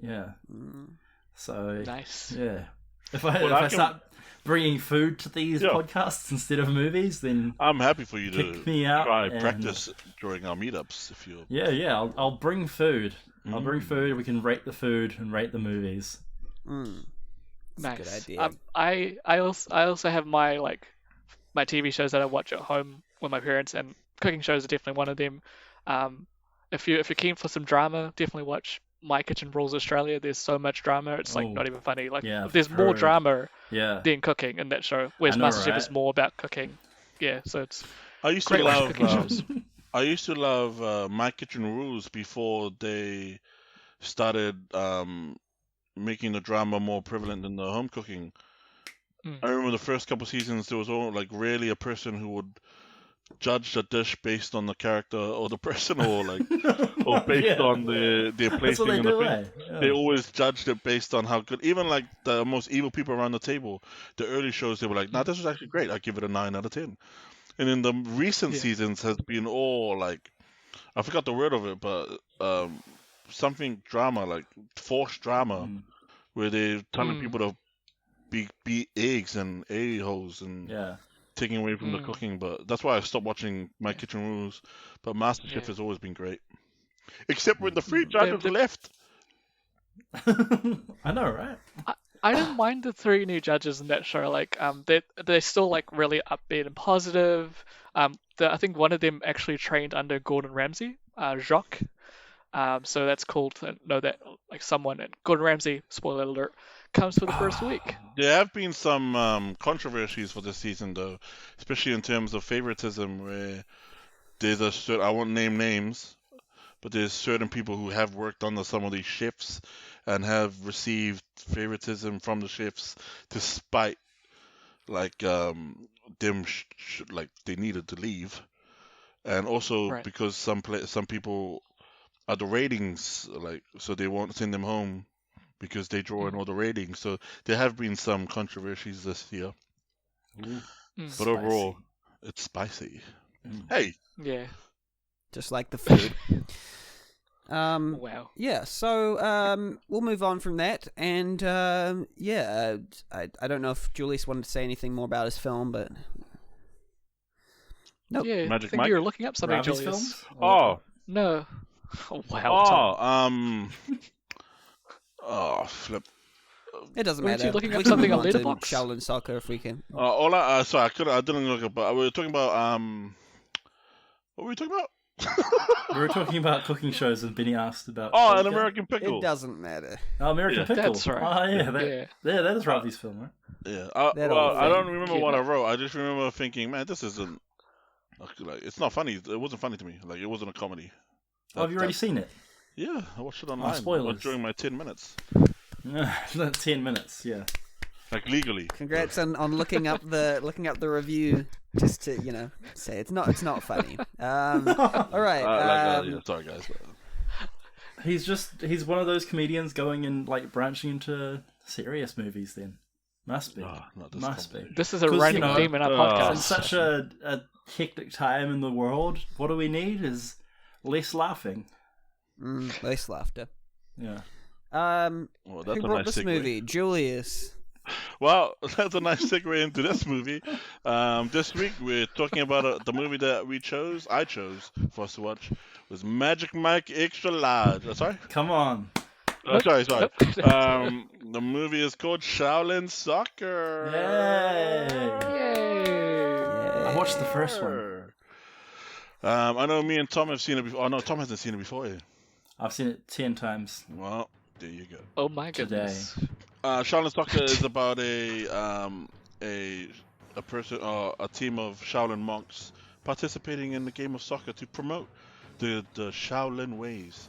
So nice. If I start bringing food to these podcasts instead of movies, then I'm happy for you to me out try and practice during our meetups if you. I'll bring food. I'll bring food. We can rate the food and rate the movies. Nice. Good idea. I also have my TV shows that I watch at home with my parents, and cooking shows are definitely one of them. If you're keen for some drama, definitely watch My Kitchen Rules Australia. There's so much drama, it's not even funny. There's more drama than cooking in that show, whereas MasterChef is more about cooking. Yeah, so it's. I used to love My Kitchen Rules before they started making the drama more prevalent in the home cooking. I remember the first couple seasons, there was all like rarely a person who would judge the dish based on the character or the person, or like, or based on their placing in the thing. Yeah. They always judged it based on how good. Even like the most evil people around the table, the early shows, they were like, "Nah, this was actually great. I give it a 9 out of 10." And in the recent seasons has been all like, I forgot the word of it, but something drama, like forced drama, where they're telling people to beat eggs and a-holes and taking away from the cooking. But that's why I stopped watching My Kitchen Rules. But MasterChef has always been great, except when the 3 judges left. I know, right? I didn't mind the 3 new judges in that show. Like, they're still like really upbeat and positive. I think one of them actually trained under Gordon Ramsay, Jacques. So that's cool to know that like someone at Gordon Ramsay, spoiler alert, comes for the first week. There have been some controversies for this season, though, especially in terms of favoritism, where there's a certain, I won't name names, but there's certain people who have worked under some of these chefs and have received favoritism from the chefs despite like them like they needed to leave, and also because some people are the ratings, like, so they won't send them home because they draw in all the ratings. So there have been some controversies this year. But overall, it's spicy. Hey. Yeah. Just like the food. Wow. Yeah, so we'll move on from that. And I don't know if Julius wanted to say anything more about his film, but... Nope. Yeah, Magic I think Mike? you were looking up something, Ravi's Julius. films? Oh. No. Oh, wow. Flip. It doesn't Weren't matter. you looking We up can something move on on to Letterboxd? Shaolin Soccer if we can. Sorry, I didn't look up, but we were talking about, what were we talking about? We were talking about cooking shows, and Benny asked about... An American Pickle. It doesn't matter. Oh, American Pickle. That's right. Oh, yeah. That is Ravi's film, right? Yeah. I don't remember what I wrote. I just remember thinking, man, this isn't... Like, it's not funny. It wasn't funny to me. Like, it wasn't a comedy. Have you already seen it? Yeah, I watched it online. Spoilers. During my 10 minutes. 10 minutes, yeah. Like, legally. Congrats on looking up the review, just to say it's not funny. All right. Sorry guys. He's one of those comedians going and like branching into serious movies. Then must be. Must be. This is a running theme in our podcast. In such a hectic time in the world, what do we need is less laughing. Less laughter. Yeah. Who brought this movie? Julius. Well, that's a nice segue into this movie. This week we're talking about the movie that I chose for us to watch, was Magic Mike Extra Large. Sorry? Come on. Sorry. The movie is called Shaolin Soccer. Yay! I watched the first one. I know me and Tom have seen it before. Oh no, Tom hasn't seen it before. I've seen it 10 times. Well, there you go. Oh my goodness. Shaolin Soccer is about a team of Shaolin monks participating in the game of soccer to promote the Shaolin ways.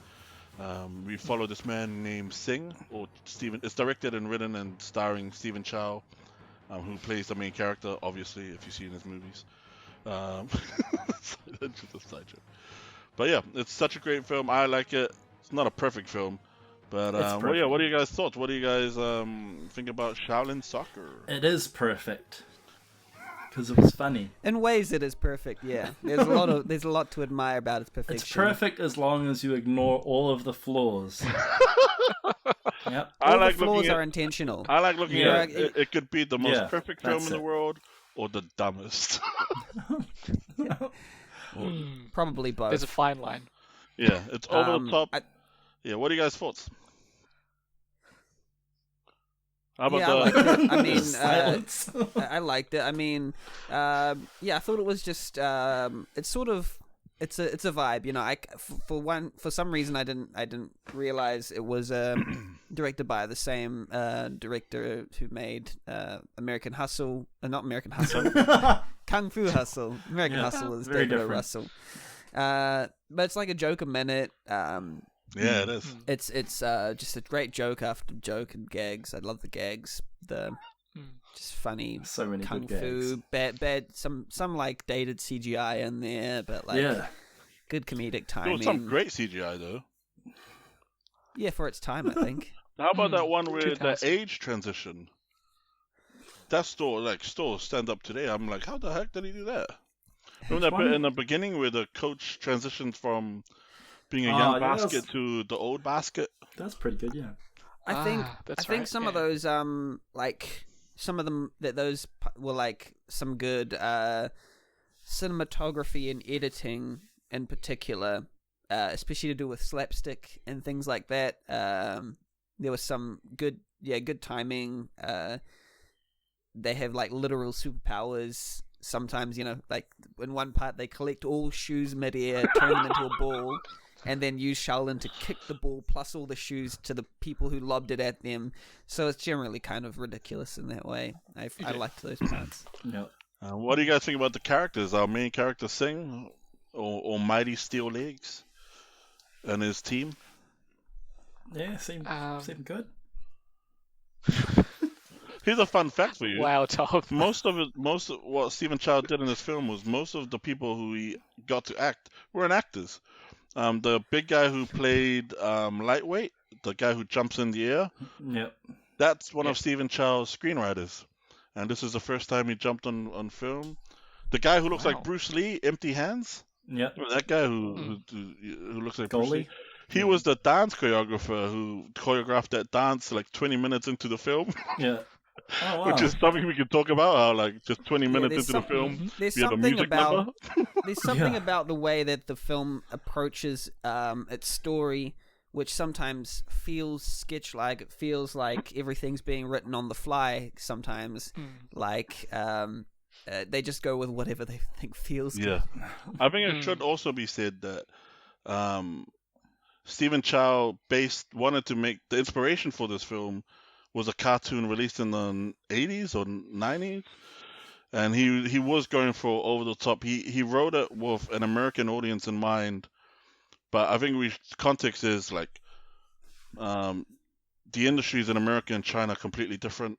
We follow this man named Singh, or Stephen. It's directed and written and starring Stephen Chow, who plays the main character, obviously, if you've seen his movies. That's just a side joke. But yeah, it's such a great film. I like it. It's not a perfect film. But what are you guys' thoughts? What do you guys think about Shaolin Soccer? It is perfect because it was funny. In ways, it is perfect. Yeah, there's a lot to admire about its perfection. It's perfect as long as you ignore all of the flaws. Yep. All the flaws are intentional. I like looking at it. It could be the most perfect film in the it. world or the dumbest. Probably both. There's a fine line. Yeah, it's over the top. Yeah, what are you guys' thoughts? How about I liked it. I mean, silence? I liked it. I mean, I thought it was just it's sort of it's a vibe, for some reason I didn't realize it was directed by the same director who made American Hustle, not American Hustle, Kung Fu Hustle. American Hustle is very David O. different. Russell. But it's like a joke a minute. Yeah, it is. It's just a great joke after joke and gags. I love the gags. The Just funny, So many kung good fu, gags. bad, some like dated CGI in there, but like good comedic There timing. was some great CGI though. Yeah, for its time, I think. How about that one where the 2000. age transition? That still stand up today. I'm like, how the heck did he do that? Remember that bit in the beginning where the coach transitioned from being a young basket to the old basket? That's pretty good, yeah. I think some of those like some of them those were like some good cinematography and editing in particular, especially to do with slapstick and things like that. There was some good timing. They have like literal superpowers. Sometimes, like in one part they collect all shoes midair, turn them into a ball, and then use Shaolin to kick the ball plus all the shoes to the people who lobbed it at them. So it's generally kind of ridiculous in that way. I liked those parts. Yep. What do you guys think about the characters? Our main character Singh, or Mighty Steel Legs, and his team? Yeah, seemed good. Here's a fun fact for you. Wow, Tom. Most of what Stephen Chow did in this film was most of the people who he got to act weren't actors. The big guy who played Lightweight, the guy who jumps in the air, that's one of Stephen Chow's screenwriters. And this is the first time he jumped on film. The guy who looks like Bruce Lee, Empty Hands. Yeah. That guy who looks like Bruce Lee. He was the dance choreographer who choreographed that dance like 20 minutes into the film. Yeah. Oh, wow. Which is something we can talk about, how like just 20 minutes into the film, there's we had a something music about number. there's something about the way that the film approaches its story, which sometimes feels sketch-like. It feels like everything's being written on the fly. Sometimes, like they just go with whatever they think feels good. I think it should also be said that Stephen Chow wanted to make the inspiration for this film was a cartoon released in the 80s or 90s, and he was going for over the top. He wrote it with an American audience in mind, but I think context is like the industries in America and China are completely different.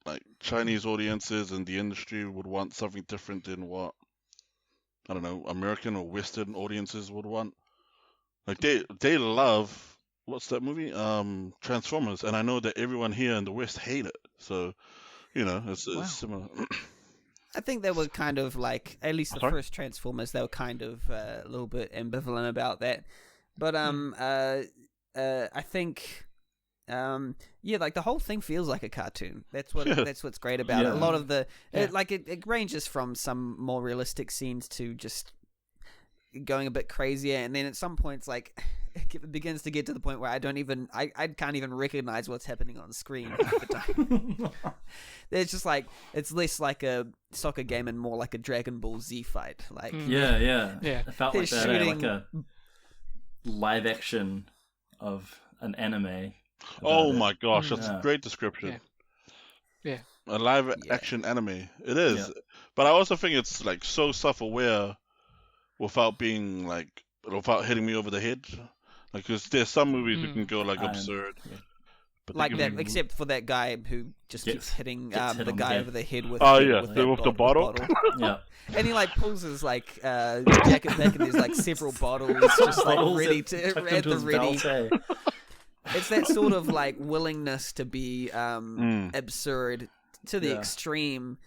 Like Chinese audiences and the industry would want something different than what, I don't know, American or Western audiences would want. Like they love, what's that movie? Transformers, and I know that everyone here in the West hate it. So, it's similar. I think they were kind of like, at least the first Transformers, they were kind of a little bit ambivalent about that. But I think, like the whole thing feels like a cartoon. That's what's great about it. A lot of it ranges from some more realistic scenes to just going a bit crazier, and then at some points, like, it begins to get to the point where I can't even recognize what's happening on screen half the time. It's just like, it's less like a soccer game and more like a Dragon Ball Z fight. Like, It felt like that, shooting... like a live action of an anime. Oh my gosh, that's a great description. Yeah. A live action anime. It is. But I also think it's like so self-aware without being like, without hitting me over the head. Like, cause there's some movies that can go like absurd. But like that, except for that guy who just keeps hitting the guy over the head with the bottle. Yeah. And he like pulls his like jacket back, and there's like several bottles just like ready to at the ready. It's that sort of like willingness to be absurd to the extreme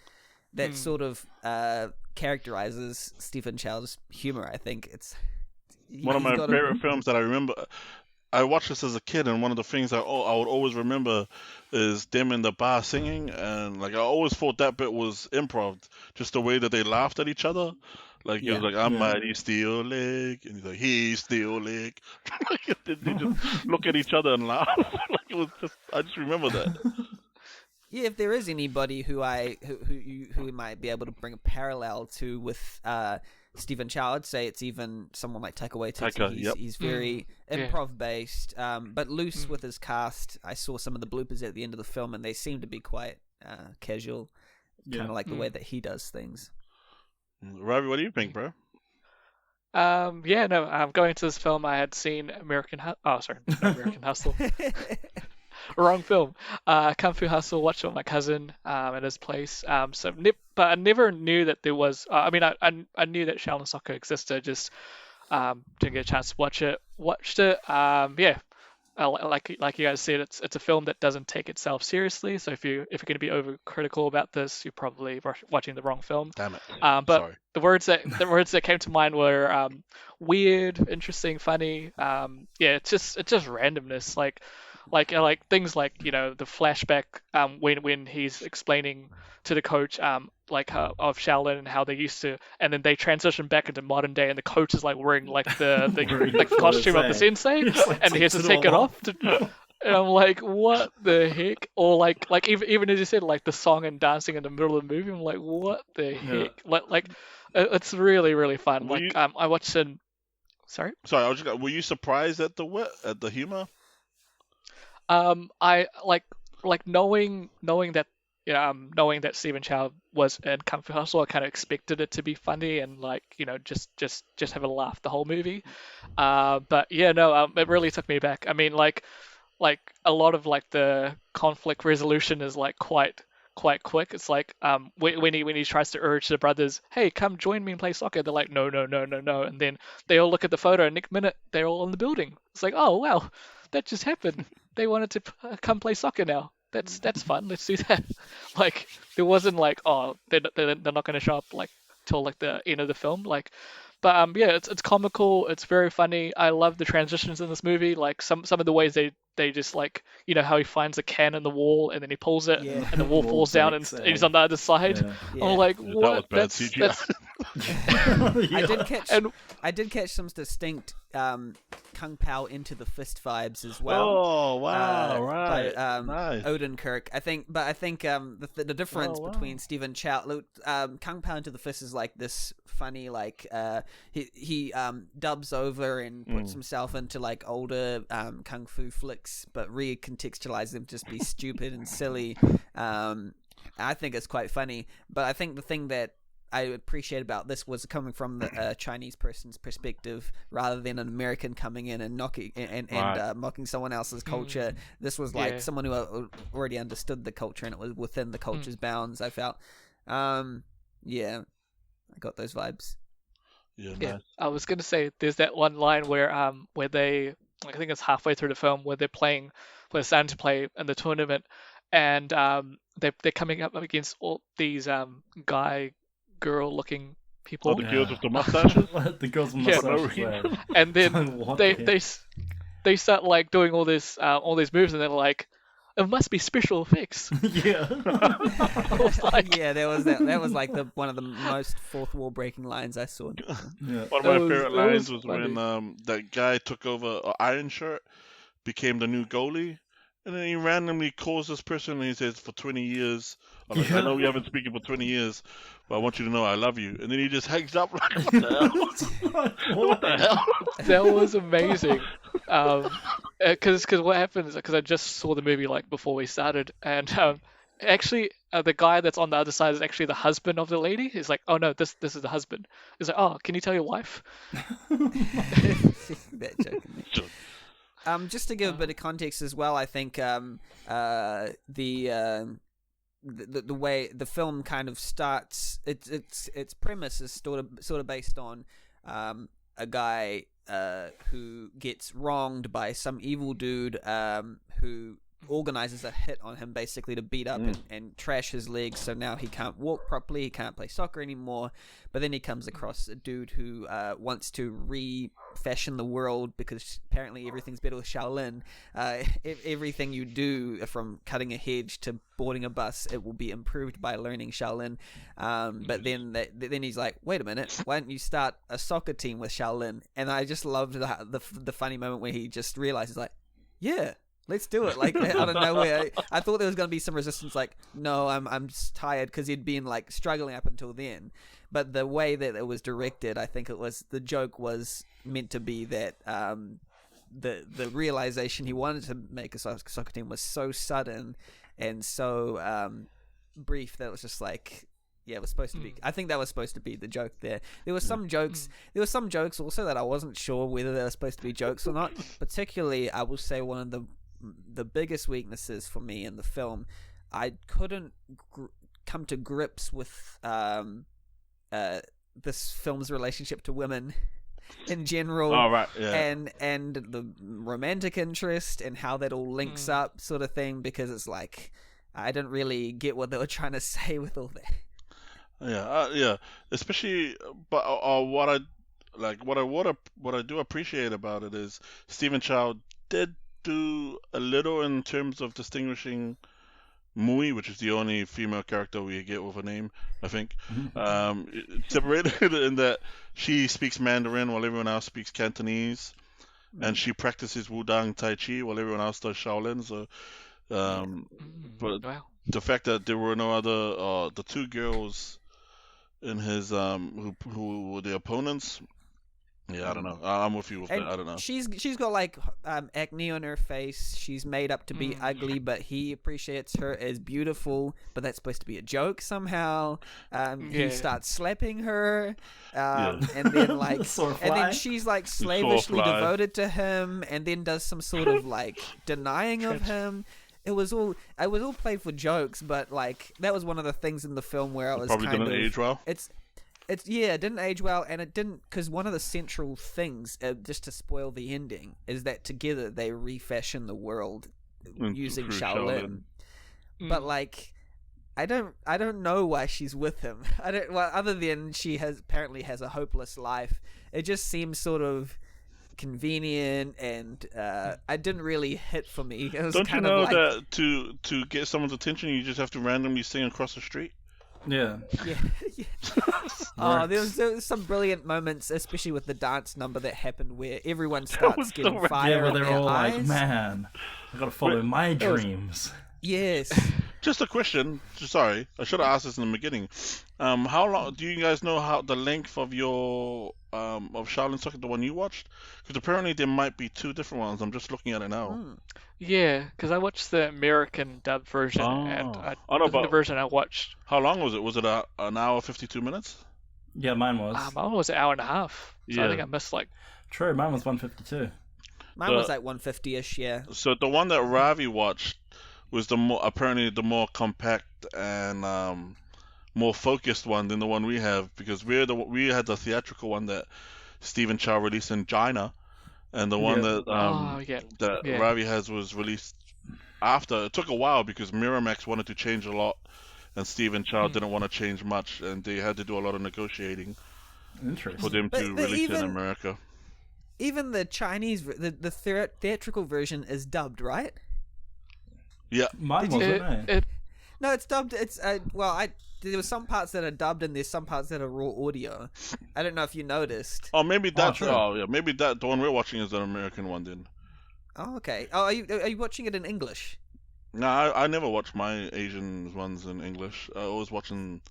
that sort of characterizes Stephen Chow's humor. I think it's one of my favorite films that I remember. I watched this as a kid, and one of the things I would always remember is them in the bar singing, and like I always thought that bit was improv, just the way that they laughed at each other. Like it was like, I'm Mighty Steel Leg, and he's like, he's Steel Leg. They just look at each other and laugh. Like it was just, I just remember that. Yeah, if there is anybody who might be able to bring a parallel to with Stephen Chow, I'd say it's even someone like Taika Waititi. He's very improv based, but loose with his cast. I saw some of the bloopers at the end of the film, and they seem to be quite casual, kind of like the way that he does things. Ravi, what do you think, bro? Going into this film, I had seen American Hustle. Wrong film. Kung Fu Hustle. Watched it with my cousin at his place. But I never knew that there was. I mean, I knew that Shaolin Soccer existed. Just didn't get a chance to watch it. Watched it. Yeah. Like you guys said, it's a film that doesn't take itself seriously. So if you're going to be overcritical about this, you're probably watching the wrong film. Damn it. But Sorry. the words that came to mind were weird, interesting, funny. It's just randomness. Like things like the flashback when he's explaining to the coach of Shaolin and how they used to, and then they transition back into modern day, and the coach is like wearing like the costume of the sensei, and he has to take it off. And I'm like, what the heck? Or like even as you said, like the song and dancing in the middle of the movie. I'm like, what the heck? Like it's really really fun. I watched it. Sorry, I was just. Were you surprised at the humor? I knowing that knowing that Stephen Chow was in Kung Fu Hustle, I kind of expected it to be funny and just have a laugh the whole movie. But yeah, no, it really took me back. I mean, like a lot of like the conflict resolution is like quite quick. It's like when he tries to urge the brothers, hey, come join me and play soccer. They're like, no, and then they all look at the photo, and next minute they're all in the building. It's like, oh wow, that just happened. They wanted to come play soccer now. That's fun. Let's do that. Like there wasn't like, oh, they're not going to show up like till like the end of the film. Like, but yeah, it's comical. It's very funny. I love the transitions in this movie. Like some of the ways they just like how he finds a can in the wall and then he pulls it and the wall falls down and he's on the other side. Yeah. I'm like, what? That's I did catch some distinct Kung Pao into the fist vibes as well. Oh wow! Right, by nice. Odenkirk. I think the difference between Stephen Chow, Kung Pao into the fist is like this funny he dubs over and puts himself into like older kung fu flicks, but recontextualize them to just be stupid and silly. I think it's quite funny, but I think the thing that I appreciate about this was coming from the Chinese person's perspective rather than an American coming in and knocking and mocking someone else's culture. This was like someone who already understood the culture and it was within the culture's bounds. I felt, I got those vibes. Yeah, nice. I was gonna say there's that one line where they, I think it's halfway through the film where they're starting to play in the tournament, and they're coming up against all these girl looking people. Oh, the girls with the mustaches? The girls with mustaches. Yeah. And then they start like doing all these moves, and they're like, it must be special effects. Yeah. Yeah, that was like one of the most fourth wall breaking lines I saw. Yeah. One of my favorite lines was when that guy took over an Iron Shirt, became the new goalie, and then he randomly calls this person and he says, for 20 years, I know we haven't spoken for 20 years, but I want you to know I love you. And then he just hangs up like, what the hell? What the hell? That was amazing. Because what happened is, because I just saw the movie like before we started, and actually the guy that's on the other side is actually the husband of the lady. He's like, oh no, this is the husband. He's like, oh, can you tell your wife? That joke. Just to give a bit of context as well, I think the way the film kind of starts, its premise is sort of based on a guy who gets wronged by some evil dude who organizes a hit on him basically to beat up and trash his legs, so now he can't walk properly, he can't play soccer anymore. But then he comes across a dude who wants to refashion the world, because apparently everything's better with Shaolin. Everything you do, from cutting a hedge to boarding a bus, it will be improved by learning Shaolin. But then he's like, wait a minute, why don't you start a soccer team with Shaolin? And I just loved the funny moment where he just realizes, like, yeah, let's do it. Like, out of nowhere, I thought there was going to be some resistance, like, no, I'm just tired, because he'd been like struggling up until then. But the way that it was directed, I think the joke was meant to be that the realization he wanted to make a soccer team was so sudden and so brief that it was just like, yeah, it was supposed to be. I think that was supposed to be the joke there. There were some jokes. There were some jokes also that I wasn't sure whether they were supposed to be jokes or not. Particularly, I will say one of the the biggest weaknesses for me in the film. I couldn't come to grips with this film's relationship to women in general, and the romantic interest and how that all links up, sort of thing, because it's like I didn't really get what they were trying to say with all that. Yeah, especially, but what I do appreciate about it is Stephen Chow did do a little in terms of distinguishing Mui, which is the only female character we get with a name, I think. Separated in that she speaks Mandarin while everyone else speaks Cantonese, and she practices Wudang Tai Chi while everyone else does Shaolin. So, but the fact that there were no other, the two girls in his who were the opponents. Yeah, I don't know. I'm with you with that. I don't know. She's got like acne on her face. She's made up to be ugly, but he appreciates her as beautiful. But that's supposed to be a joke somehow. He starts slapping her, and then like, and then she's like slavishly devoted to him, and then does some sort of like denying of him. It was all played for jokes, but like that was one of the things in the film where I was probably didn't age well. It didn't age well, and it didn't, because one of the central things, just to spoil the ending, is that together they refashion the world using Shaolin. But like, I don't know why she's with him. Other than she apparently has a hopeless life. It just seems sort of convenient, and I didn't really hit for me. It was Don't kind you know of like, that to get someone's attention, you just have to randomly sing across the street? Yeah. Oh, there was some brilliant moments, especially with the dance number that happened where everyone starts getting fire. Yeah, where they're all eyes. like, "Man, I gotta follow my dreams." Yes. Just a question. Sorry, I should have asked this in the beginning. How long do you guys know how the length of your of Shaolin Soccer, the one you watched? Because apparently there might be two different ones. I'm just looking at it now. Yeah, because I watched the American dub version, and the version I watched. How long was it? Was it an hour 52 minutes? Yeah, mine was. Mine was an hour and a half. So I think I missed like. True, mine was 152. Mine was like 150-ish, yeah. So the one that Ravi watched was apparently the more compact and more focused one than the one we have, because we had the theatrical one that Stephen Chow released in China, and the one that Ravi has was released after. It took a while because Miramax wanted to change a lot, and Stephen Chow didn't want to change much, and they had to do a lot of negotiating for them to release it in America. Even the Chinese, the theatrical version is dubbed, right? Yeah, mine wasn't. No, it's dubbed. It's there were some parts that are dubbed, and there's some parts that are raw audio. I don't know if you noticed. Oh, maybe that's. Maybe that the one we're watching is an American one then. Oh, okay. Oh, are you watching it in English? No, I never watch my Asian ones in English. I always watching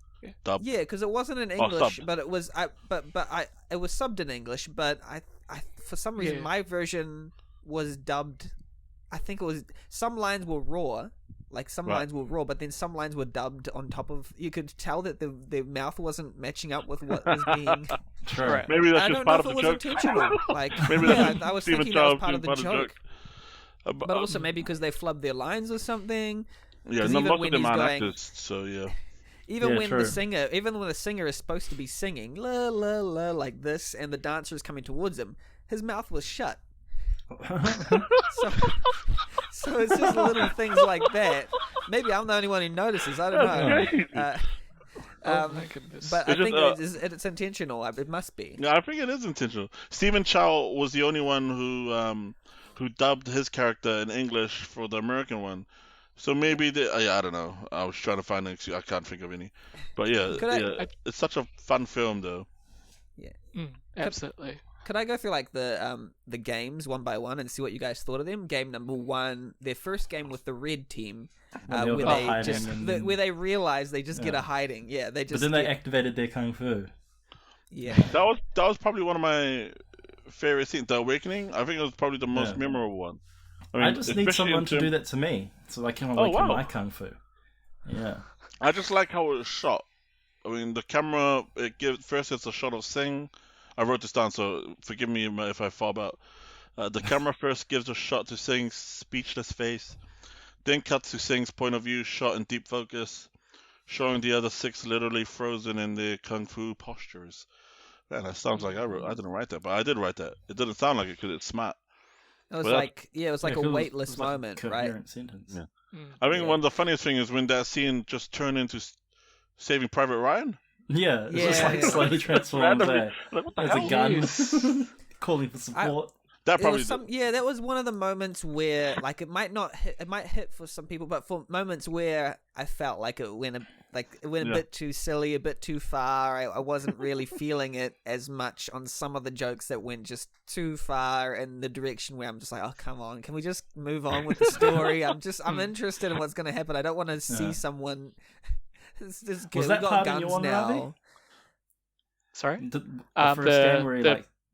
dub. Yeah, because it wasn't in English, but it was. It was subbed in English, but I for some reason my version was dubbed. I think it was some lines were raw. Like some lines were raw, but then some lines were dubbed on top of. You could tell that the mouth wasn't matching up with what was being. True. Maybe that's just part of the joke. I don't know if it was intentional. Like, maybe I was thinking that was part of the joke. But also maybe because they flubbed their lines or something. Yeah, most of them aren't actors, so yeah. Even when the singer is supposed to be singing la la la like this, and the dancer is coming towards him, his mouth was shut. So it's just little things like that. Maybe I'm the only one who notices. I don't know. My goodness. But I think it's intentional. It must be. Yeah, I think it is intentional. Stephen Chow was the only one who dubbed his character in English for the American one. So maybe I don't know. I was trying to find an excuse. I can't think of any. But it's such a fun film though. Yeah. Absolutely. Could I go through like the games one by one and see what you guys thought of them? Game number 1, their first game with the red team, where they realize they just get a hiding. Yeah, they just. But then they activated their kung fu. Yeah. That was probably one of my favorite scenes. The awakening. I think it was probably the most memorable one. I just need someone to do that to me, so I can awaken my kung fu. Yeah. I just like how it was shot. I mean, the camera. First it's a shot of Sing. I wrote this down, so forgive me if I fall out. The camera first gives a shot to Singh's speechless face, then cuts to Singh's point of view, shot in deep focus, showing the other 6 literally frozen in their kung fu postures. Man, that sounds like I didn't write that, but I did write that. It didn't sound like it because it's smart. It was it was like a weightless moment, like a coherent right? Sentence. Yeah. I think one of the funniest things is when that scene just turned into Saving Private Ryan. Yeah, it's just like slowly transforms there. Like, what the There's hell? a gun calling for support. That probably that was one of the moments where like it might hit for some people, but for moments where I felt like it went a bit too silly, a bit too far. I wasn't really feeling it as much on some of the jokes that went just too far in the direction where I'm just like, oh come on, can we just move on with the story? I'm interested in what's going to happen. I don't want to see someone. Was that got part guns in your one, now. Ravi? Sorry, The first game where he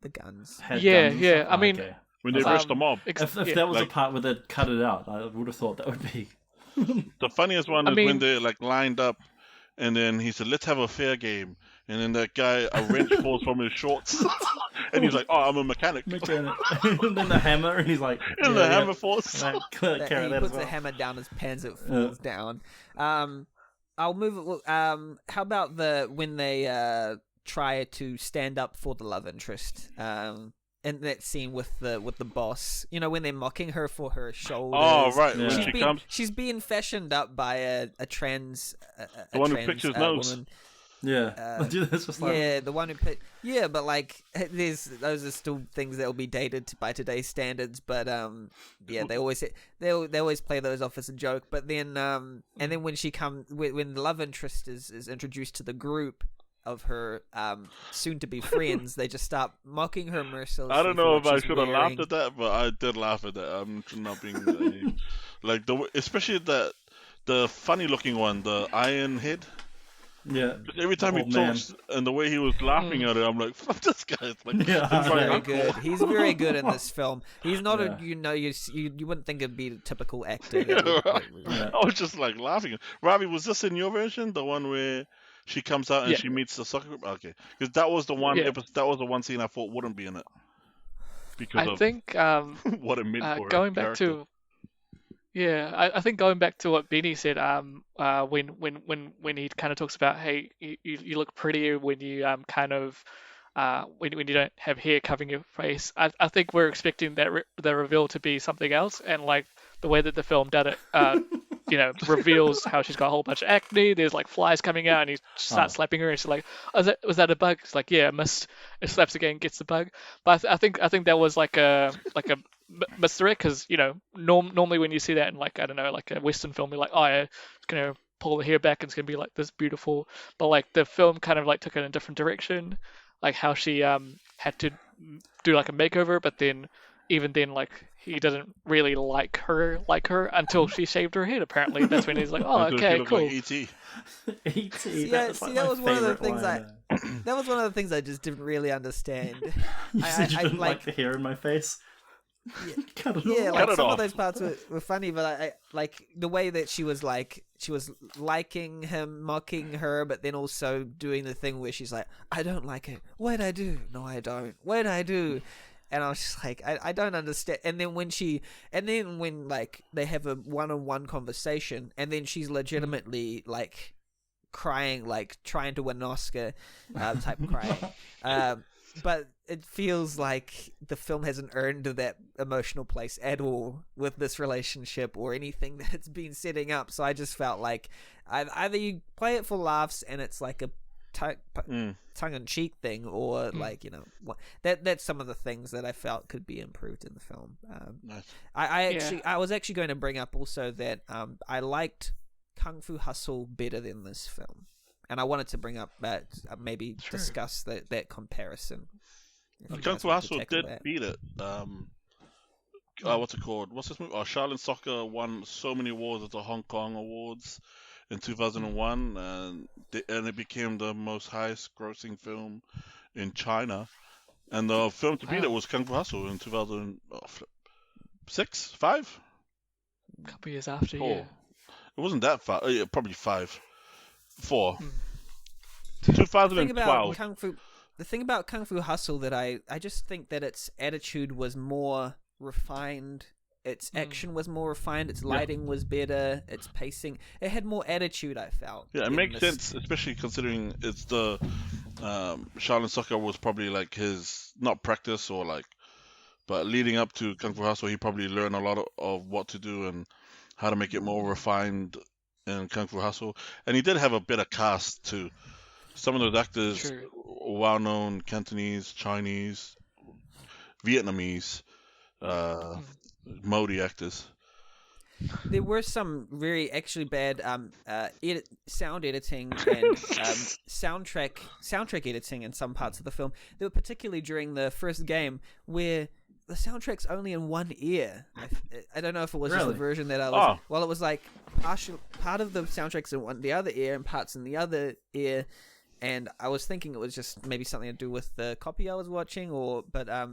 the guns. had Yeah, guns and yeah, stuff? I mean, Okay. when they rushed the mob. If that was a part where they'd cut it out, I would have thought that would be. The funniest one is when they're like lined up, and then he said, "Let's have a fair game," and then that guy a wrench falls from his shorts, and he's like, "Oh, I'm a mechanic." and then the hammer, and he's like, and the hammer falls. He puts the hammer down his pants, it falls down. I'll move. How about when they try to stand up for the love interest? In that scene with the boss, when they're mocking her for her shoulders. Oh right, yeah. She's being fashioned up by a trans. The one who picks his nose. Woman. Yeah, that's just like... the one who picked. Yeah, but like, those are still things that will be dated by today's standards. But they always play those off as a joke. But then and then when when the love interest is introduced to the group of her soon-to-be friends, they just start mocking her mercilessly. I don't know if I should have wearing. laughed at that, but I did laugh at that. I'm not being like especially the funny-looking one, the Iron Head. Yeah. Every time he talks and the way he was laughing at it, I'm like, "Fuck this guy!" It's like, he's very good. He's very good in this film. He's not you wouldn't think it'd be a typical actor. I was just like laughing. Ravi, was this in your version, the one where she comes out and she meets the soccer group? Okay, because that was the one episode, that was the one scene I thought wouldn't be in it because I think what it meant for going back to. Yeah, I think going back to what Benny said, when he kind of talks about, hey, you look prettier when you when you don't have hair covering your face. I think we're expecting the reveal to be something else, and like the way that the film did it, reveals how she's got a whole bunch of acne. There's like flies coming out, and he starts slapping her, and she's like, was that a bug? It's like, yeah, missed. It slaps again, gets the bug. But I think that was like a misdirect, because normally when you see that in like, I don't know, like a Western film, you're like, oh yeah, it's gonna pull the hair back and it's gonna be like this beautiful. But like the film kind of like took it in a different direction, like how she had to do like a makeover, but then even then like he doesn't really like her until she shaved her head. Apparently that's when he's like, oh okay, cool. Like E.T. E.T. That was one of the things that was one of the things I just didn't really understand. You said you didn't like the hair in my face. Cut it off. Of those parts were funny, but I like the way that she was liking him, mocking her, but then also doing the thing where she's like, I don't like it. What'd I do? No, I don't. What'd I do? And I was just like, I don't understand. And then when like they have a one-on-one conversation, and then she's legitimately like crying, like trying to win an Oscar type crying. But it feels like the film hasn't earned that emotional place at all with this relationship or anything that it's been setting up. So I just felt like either you play it for laughs and it's like a tongue-in-cheek thing, or like that's some of the things that I felt could be improved in the film. Nice. I was actually going to bring up also that I liked Kung Fu Hustle better than this film. And I wanted to bring up that, discuss that comparison. Kung Fu Hustle did beat it. What's it called? What's this movie? Shaolin Soccer won so many awards at the Hong Kong Awards in 2001, and it became the most highest-grossing film in China. And the film to beat it was Kung Fu Hustle in 2006, 5? A couple years after, 4. yeah. It wasn't that far. Probably 5. 4. 2012. Think about Kung Fu. the thing about Kung Fu Hustle that I just think that its attitude was more refined. Its action was more refined. Its lighting was better. Its pacing, it had more attitude. I felt. Yeah, it makes sense, especially considering it's the Shaolin Soccer was probably like his not practice or like, but leading up to Kung Fu Hustle, he probably learned a lot of what to do and how to make it more refined in Kung Fu Hustle. And he did have a bit of cast too. Some of those actors, well-known Cantonese, Chinese, Vietnamese, Modi actors. There were some very actually bad sound editing and soundtrack editing in some parts of the film. They were particularly during the first game where the soundtrack's only in one ear. I don't know if it was just the version that I was. Well, it was like part of the soundtrack's in the other ear and parts in the other ear. And I was thinking it was just maybe something to do with the copy I was watching, but I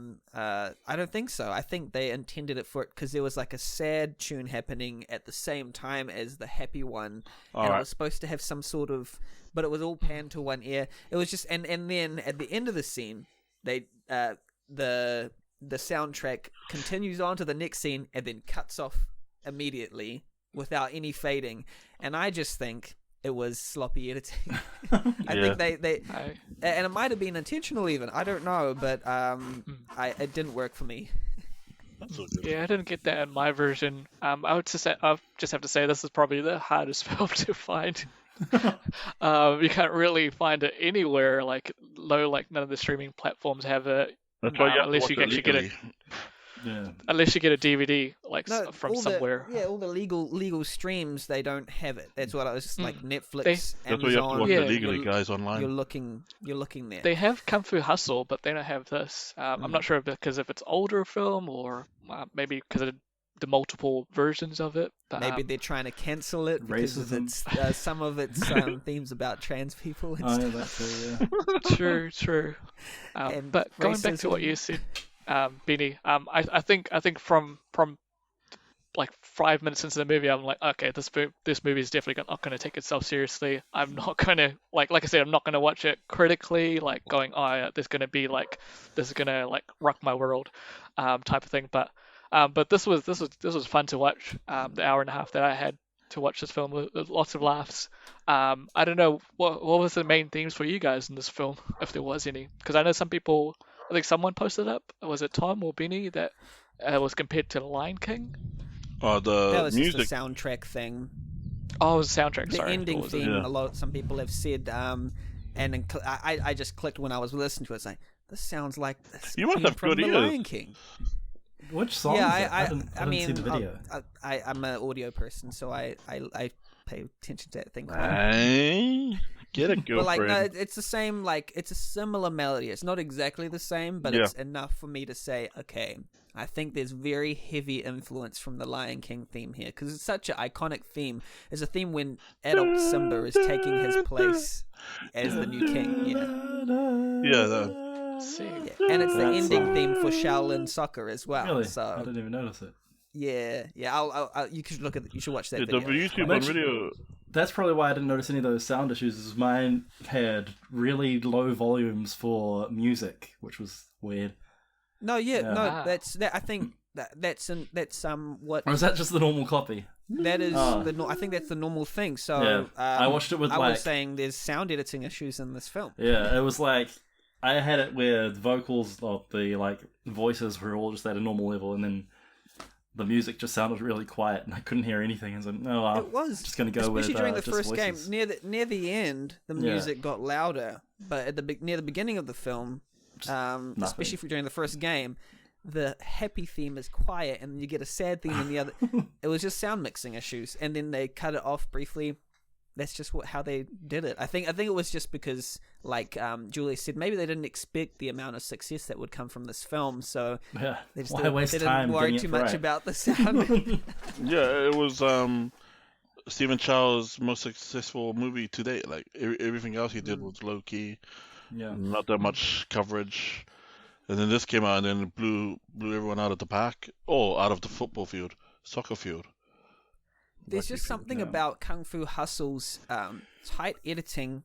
don't think so. I think they intended it for it because there was like a sad tune happening at the same time as the happy one, and it was supposed to have some sort of, but it was all panned to one ear. It was just, and then at the end of the scene, they the soundtrack continues on to the next scene and then cuts off immediately without any fading, and I just think it was sloppy editing. I think they and it might have been intentional even. I don't know, but it didn't work for me. Yeah, I didn't get that in my version. I'll just have to say this is probably the hardest film to find. You can't really find it anywhere. Like none of the streaming platforms have it. That's why you unless you actually get it. Yeah. Unless you get a DVD from somewhere. All the legal streams, they don't have it. That's what I was like Netflix, Amazon. That's why you have to watch the legally guys online. You're looking there. They have Kung Fu Hustle, but they don't have this. I'm not sure because if it's older film or maybe because of the multiple versions of it. But, maybe they're trying to cancel it because of its, some of its themes about trans people and stuff. That's True. But going back to what you said, Beanie, I think from like 5 minutes into the movie, I'm like, okay, this movie is definitely not going to take itself seriously. I'm not going to like I said, I'm not going to watch it critically, like going, there's going to be like this is going to like rock my world, type of thing. But this was fun to watch. The hour and a half that I had to watch this film, with lots of laughs. I don't know what was the main themes for you guys in this film, if there was any, because I know some people. I think someone posted up. Was it Tom or Beanie that was compared to The Lion King? That was music. just a soundtrack thing. Oh, it was a soundtrack. The ending theme. Some people have said, and I just clicked when I was listening to it. It's like, this sounds like this. You must have from good The ears. Lion King. Which song? Yeah, I didn't see the video. I'm an audio person, so I pay attention to that thing. Get a girlfriend. But like, no, it's the same. Like, it's a similar melody. It's not exactly the same, but it's enough for me to say, okay, I think there's very heavy influence from the Lion King theme here because it's such an iconic theme. It's a theme when adult Simba is taking his place as the new king. And it's the ending theme for Shaolin Soccer as well. Really? So I didn't even notice it. Yeah. You should you should watch that video. video. The YouTube on video. That's probably why I didn't notice any of those sound issues. Is mine had really low volumes for music, which was weird. That's that. I think that's what. Or is that just the normal copy? That is I think that's the normal thing. So I watched it with. I was saying there's sound editing issues in this film. Yeah, it was like I had it where the vocals of the voices were all just at a normal level, and then the music just sounded really quiet, and I couldn't hear anything. And so, it was just going to go with especially during the just first voices. game. Near the end, the music got louder, but near the beginning of the film, especially during the first game, the happy theme is quiet, and then you get a sad theme in the other. It was just sound mixing issues, and then they cut it off briefly. That's just how they did it. I think it was just because, like Julius said, maybe they didn't expect the amount of success that would come from this film, so they just didn't worry too much about the sound. Yeah, it was Stephen Chow's most successful movie to date. Like everything else he did was low key, not that much coverage. And then this came out and then it blew everyone out of the park, out of the soccer field. There's just something about Kung Fu Hustle's tight editing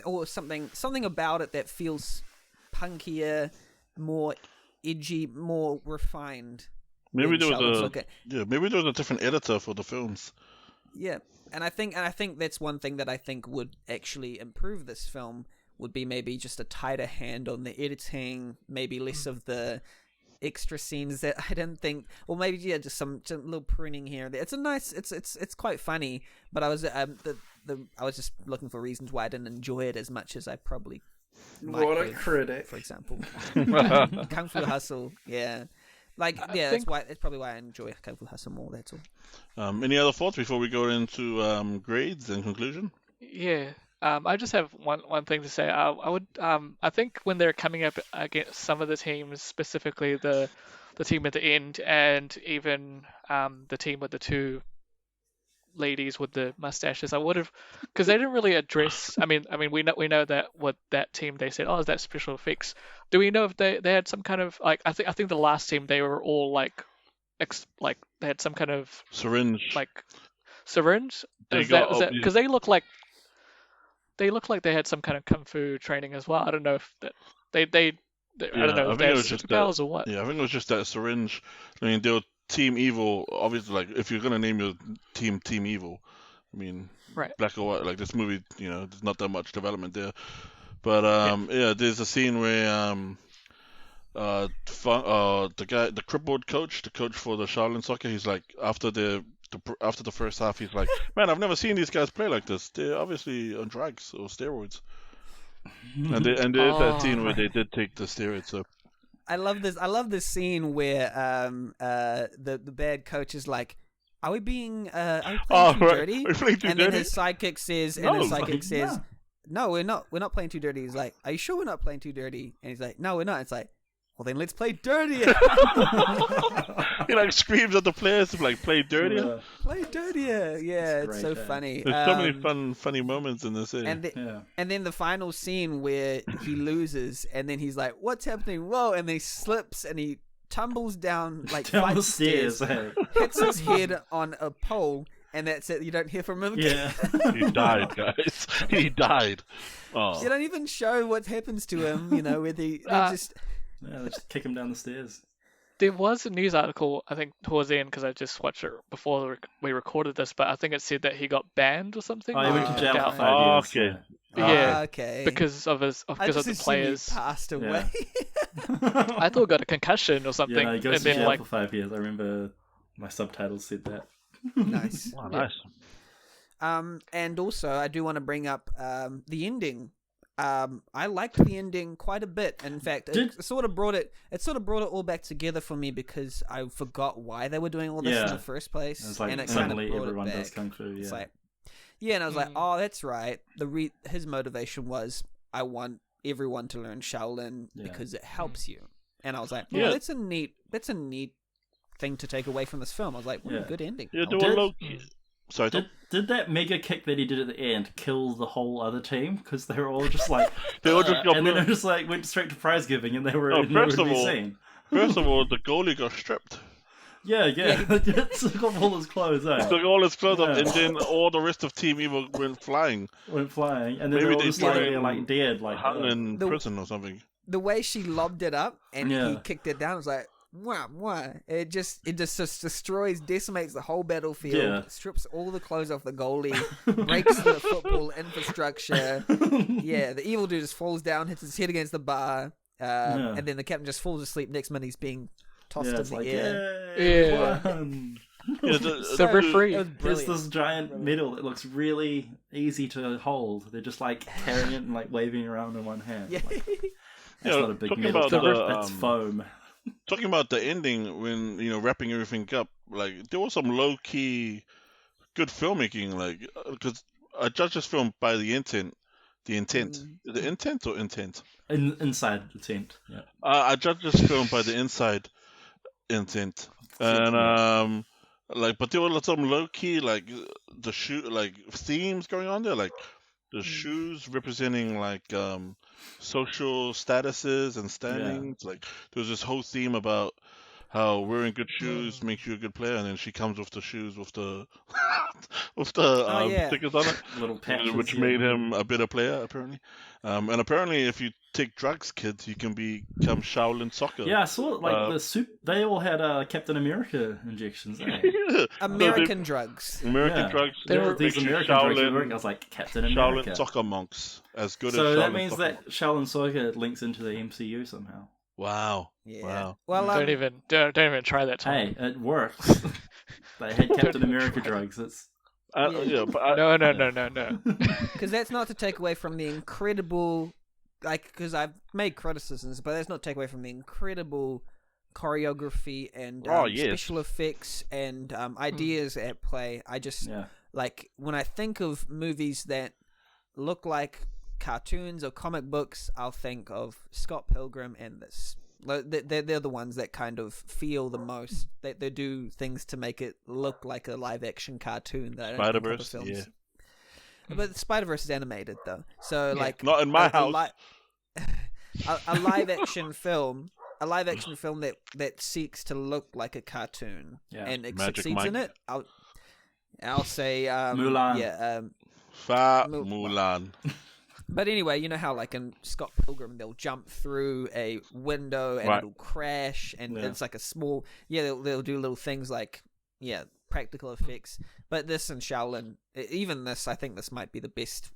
or something about it that feels punkier, more edgy, more refined. Maybe there was a different editor for the films. Yeah, and I think that's one thing that I think would actually improve this film would be maybe just a tighter hand on the editing, maybe less of the extra scenes that I didn't think, or maybe just some little pruning here and there. It's quite funny, but I was I was just looking for reasons why I didn't enjoy it as much as I probably might What a have, critic. for example. Kung Fu Hustle, yeah. That's probably why I enjoy Kung Fu Hustle more, that's all. Any other thoughts before we go into grades and conclusion? Yeah. I just have one thing to say. I think when they're coming up against some of the teams, specifically the team at the end, and even the team with the two ladies with the mustaches, I would have, because they didn't really address. I mean, we know that with that team they said, oh, is that special effects? Do we know if they had some kind of like? I think the last team they were all like they had some kind of syringe. Because they look like. They look like they had some kind of kung fu training as well. I don't know if that I don't know if they had superpowers or what. Yeah, I think it was just that syringe. I mean, they were Team Evil. Obviously, like if you're gonna name your team Team Evil, I mean, right. Black or White. Like this movie, there's not that much development there. But there's a scene where the crippled coach, the coach for the Shaolin Soccer, he's like after the first half, he's like, man, I've never seen these guys play like this. They're obviously on drugs or steroids. and there's that scene where they did take the steroids. So I love this scene where the bad coach is like, are we playing too dirty? And then his sidekick says, no, we're not playing too dirty. He's like, are you sure we're not playing too dirty? And he's like, no, we're not. It's like, well, then let's play dirtier. He like screams at the players to like play dirtier. Yeah. Play dirtier. Yeah, it's so funny. There's so many funny moments in this scene. And then the final scene where he loses, and then he's like, "What's happening?" Whoa! And then he slips and he tumbles down like down flight the of stairs, hits his head on a pole, and that's it. You don't hear from him again. Yeah, he died, guys. He died. Oh. You don't even show what happens to him. Where they just. Yeah, they just kick him down the stairs. There was a news article, I think, towards the end, because I just watched it before we recorded this, but I think it said that he got banned or something. Oh, he went to jail for 5 years. Okay. Yeah. Okay. Because of the players. He passed away. I thought he got a concussion or something. Yeah, he goes to jail for 5 years. I remember my subtitles said that. Nice. Wow, nice. And also, I do want to bring up the ending. I liked the ending quite a bit. In fact, it sort of brought it all back together for me because I forgot why they were doing all this in the first place. It's like and it suddenly kind of everyone it back. does kung fu. Yeah. It's like, and I was like, oh, that's right. His motivation was, I want everyone to learn Shaolin because it helps you. And I was like, that's a neat thing to take away from this film. I was like, what a good ending. Yeah, do a low. Sorry, did that mega kick that he did at the end kill the whole other team? Because they were all just like, they all just got and then it just like went straight to prize giving, and they were First of all, the goalie got stripped. Yeah. Took off all his clothes. Took all his clothes off, and then all the rest of Team Evil went flying. And then they were all just like dead, like hung in prison or something. The way she lobbed it up and he kicked it down, I was like, wow. It just destroys, decimates the whole battlefield, strips all the clothes off the goalie, breaks the football infrastructure. The evil dude just falls down, hits his head against the bar, and then the captain just falls asleep. Next minute he's being tossed in the air. The referee. There's this giant medal that looks really easy to hold. They're just like carrying it and like waving around in one hand. Yeah. That's not a big medal. That's foam. Talking about the ending, when wrapping everything up, like there was some low key good filmmaking, like because I judge this film by the intent. Inside intent. Yeah. I judge this film by the inside intent, and but there were some low key like themes going on there, like the shoes representing like social statuses and standings. Like there was this whole theme about how wearing good shoes makes you a good player, and then she comes with the shoes with the with the yeah. stickers on it, Little patches, which made him a better player apparently. And apparently, if you take drugs, kids, you can become Shaolin Soccer. Yeah, I saw they all had Captain America injections. Eh? American drugs. American drugs. There were these American drugs. I was like Captain America. Shaolin Soccer monks, as good as. So Shaolin that means Soccer that Shaolin Soccer links into the MCU somehow. Wow. Yeah. Wow. Well, Don't even try that. Tom. Hey, it works. They had Captain America drugs. It's No. Because that's not to take away from the incredible, because I've made criticisms, but that's not to take away from the incredible choreography and special effects and ideas at play. I just, when I think of movies that look like cartoons or comic books, I'll think of Scott Pilgrim and this. They're the ones that kind of feel the most. They do things to make it look like a live action cartoon. That Spider-Verse, yeah. But Spider-Verse is animated though, so not in my house. A live action film, that seeks to look like a cartoon and it Magic succeeds Mike. in it. I'll say Mulan. Yeah, Mulan. But anyway, you know how in Scott Pilgrim they'll jump through a window and it'll crash, and it's like a small they'll do little things like practical effects. But this and Shaolin, even this, I think this might be the best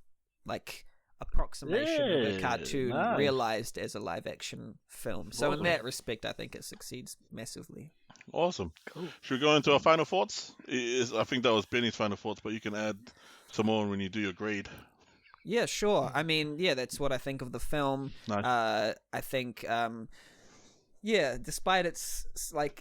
approximation of a cartoon realized as a live action film. So in that respect, I think it succeeds massively. Awesome. Cool. Should we go into our final thoughts? I think that was Benny's final thoughts, but you can add some more when you do your grade. Yeah, sure. I mean, that's what I think of the film. Nice. I think, despite its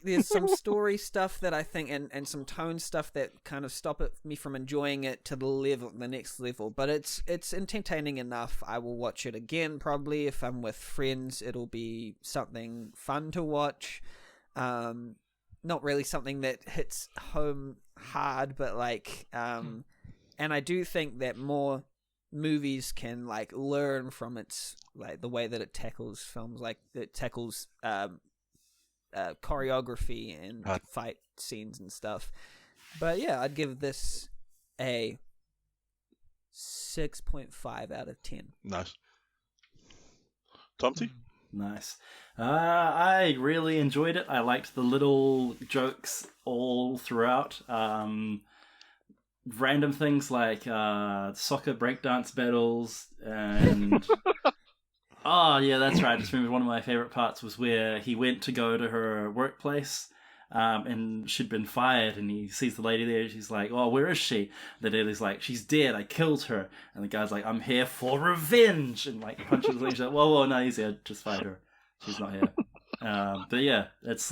there's some story stuff that I think, and some tone stuff that kind of stop me from enjoying it to the next level. But it's entertaining enough. I will watch it again probably if I'm with friends. It'll be something fun to watch. Not really something that hits home hard, but and I do think that more movies can learn from its the way that it tackles films, it tackles choreography and fight scenes and stuff. But I'd give this a 6.5 out of 10. Nice. Tomty? Nice. I really enjoyed it. I liked the little jokes all throughout. Random things like soccer breakdance battles and oh yeah, that's right. I just remember one of my favorite parts was where he went to go to her workplace and she'd been fired, and he sees the lady there. She's like, "Oh, where is she?" The lady's like, "She's dead. I killed her." And the guy's like, "I'm here for revenge," and punches the lady. She's like, "Whoa, no, he's here. Just fired her. She's not here." But it's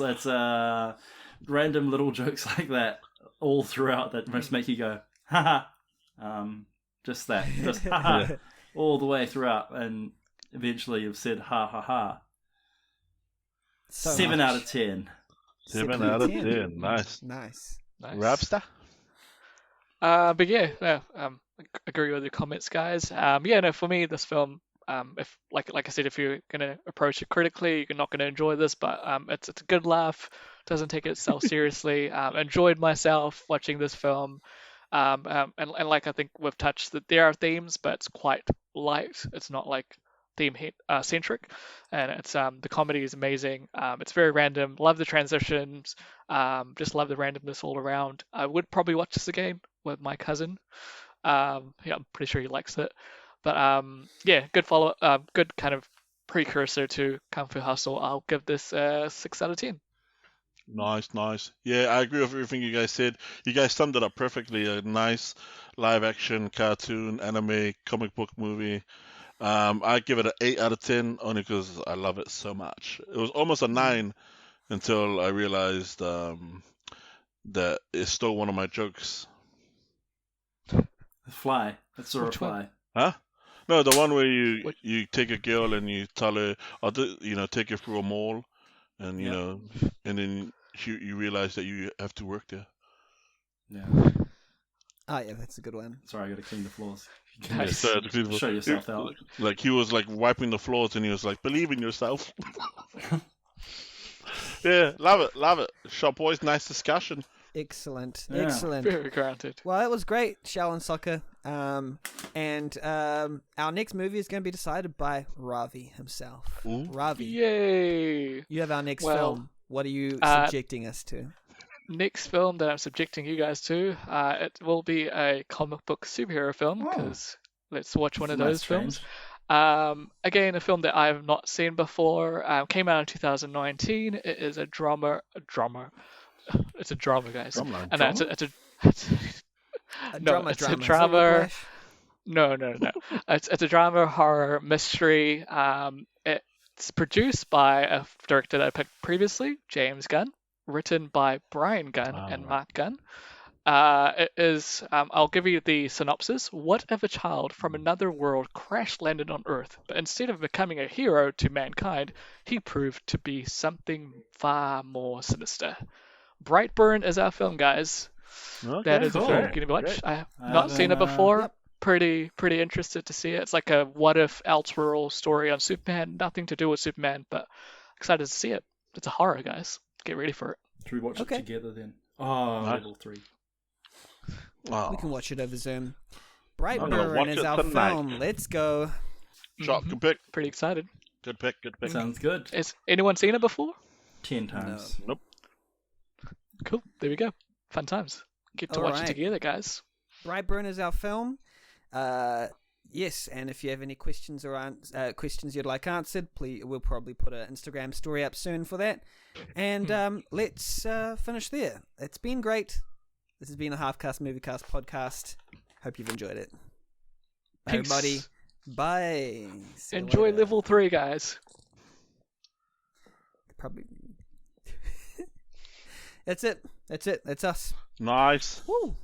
random little jokes like that all throughout that must make you go, haha. Just that. Just haha. All the way throughout. And eventually you've said ha ha ha. So 7 much. out of 10. 7 out of 10. Nice. I Rapster? agree with your comments, guys. For me, this film, if like I said, if you're gonna approach it critically, you're not gonna enjoy this, but it's a good laugh. Doesn't take itself seriously. Enjoyed myself watching this film, and I think we've touched that there are themes, but it's quite light. It's not theme centric, and it's the comedy is amazing. It's very random. Love the transitions. Just love the randomness all around. I would probably watch this again with my cousin. I'm pretty sure he likes it. But good follow good kind of precursor to Kung Fu Hustle. I'll give this 6 out of 10. Nice. Yeah, I agree with everything you guys said. You guys summed it up perfectly. A nice live action cartoon, anime, comic book movie. I give it an 8 out of 10 only because I love it so much. It was almost a 9 until I realized that it's still one of my jokes. The fly. That's a reply. Huh? No, the one where you take a girl and you tell her, take her through a mall, and and then you realize that you have to work there. Yeah. Oh yeah, that's a good one. Sorry, I got to clean the floors. Show yourself out. He was wiping the floors, and he was like, "Believe in yourself." Yeah, love it. Shop boys, nice discussion. Excellent. Yeah. Excellent. Very granted. Well, that was great, Shaolin Soccer. And our next movie is going to be decided by Ravi himself. Ooh. Ravi, Yay! you have our next Well, film. What are you subjecting us to? Next film that I'm subjecting you guys to, it will be a comic book superhero film, because let's watch one of those films. Again, a film that I have not seen before. Came out in 2019. It is a drama. It's a drama, guys. Drumline. And it's a Drama. a Is that drama. Whiplash? No. It's a drama horror mystery. It's produced by a director that I picked previously, James Gunn. Written by Brian Gunn and Mark Gunn. It is, I'll give you the synopsis. What if a child from another world crash landed on Earth, but instead of becoming a hero to mankind, he proved to be something far more sinister? Brightburn is our film, guys. Okay, That is a cool. film you can watch. Great. I have not seen it before. Yep. Pretty interested to see it. It's like a what if Elseworld story on Superman. Nothing to do with Superman, but excited to see it. It's a horror, guys. Get ready for it. Should we watch Okay. it together then? Oh, Nice. level 3. Wow. We can watch it over Zoom. gonna Brightburn watch is it our tonight. film. Let's go. Shot, good pick. Pretty excited. Good pick. Sounds good. Has anyone seen it before? 10 times. Nope. Cool. There we go. Fun times. Get to watch it Alright. together, guys. Brightburn is our film. Yes, and if you have any questions or questions you'd like answered, please, we'll probably put an Instagram story up soon for that. And let's finish there. It's been great. This has been the Halfcast Moviecast podcast. Hope you've enjoyed it. Bye, Peace. everybody. Bye. See you Enjoy later. level 3, guys. Probably. That's it. That's us. Nice. Woo.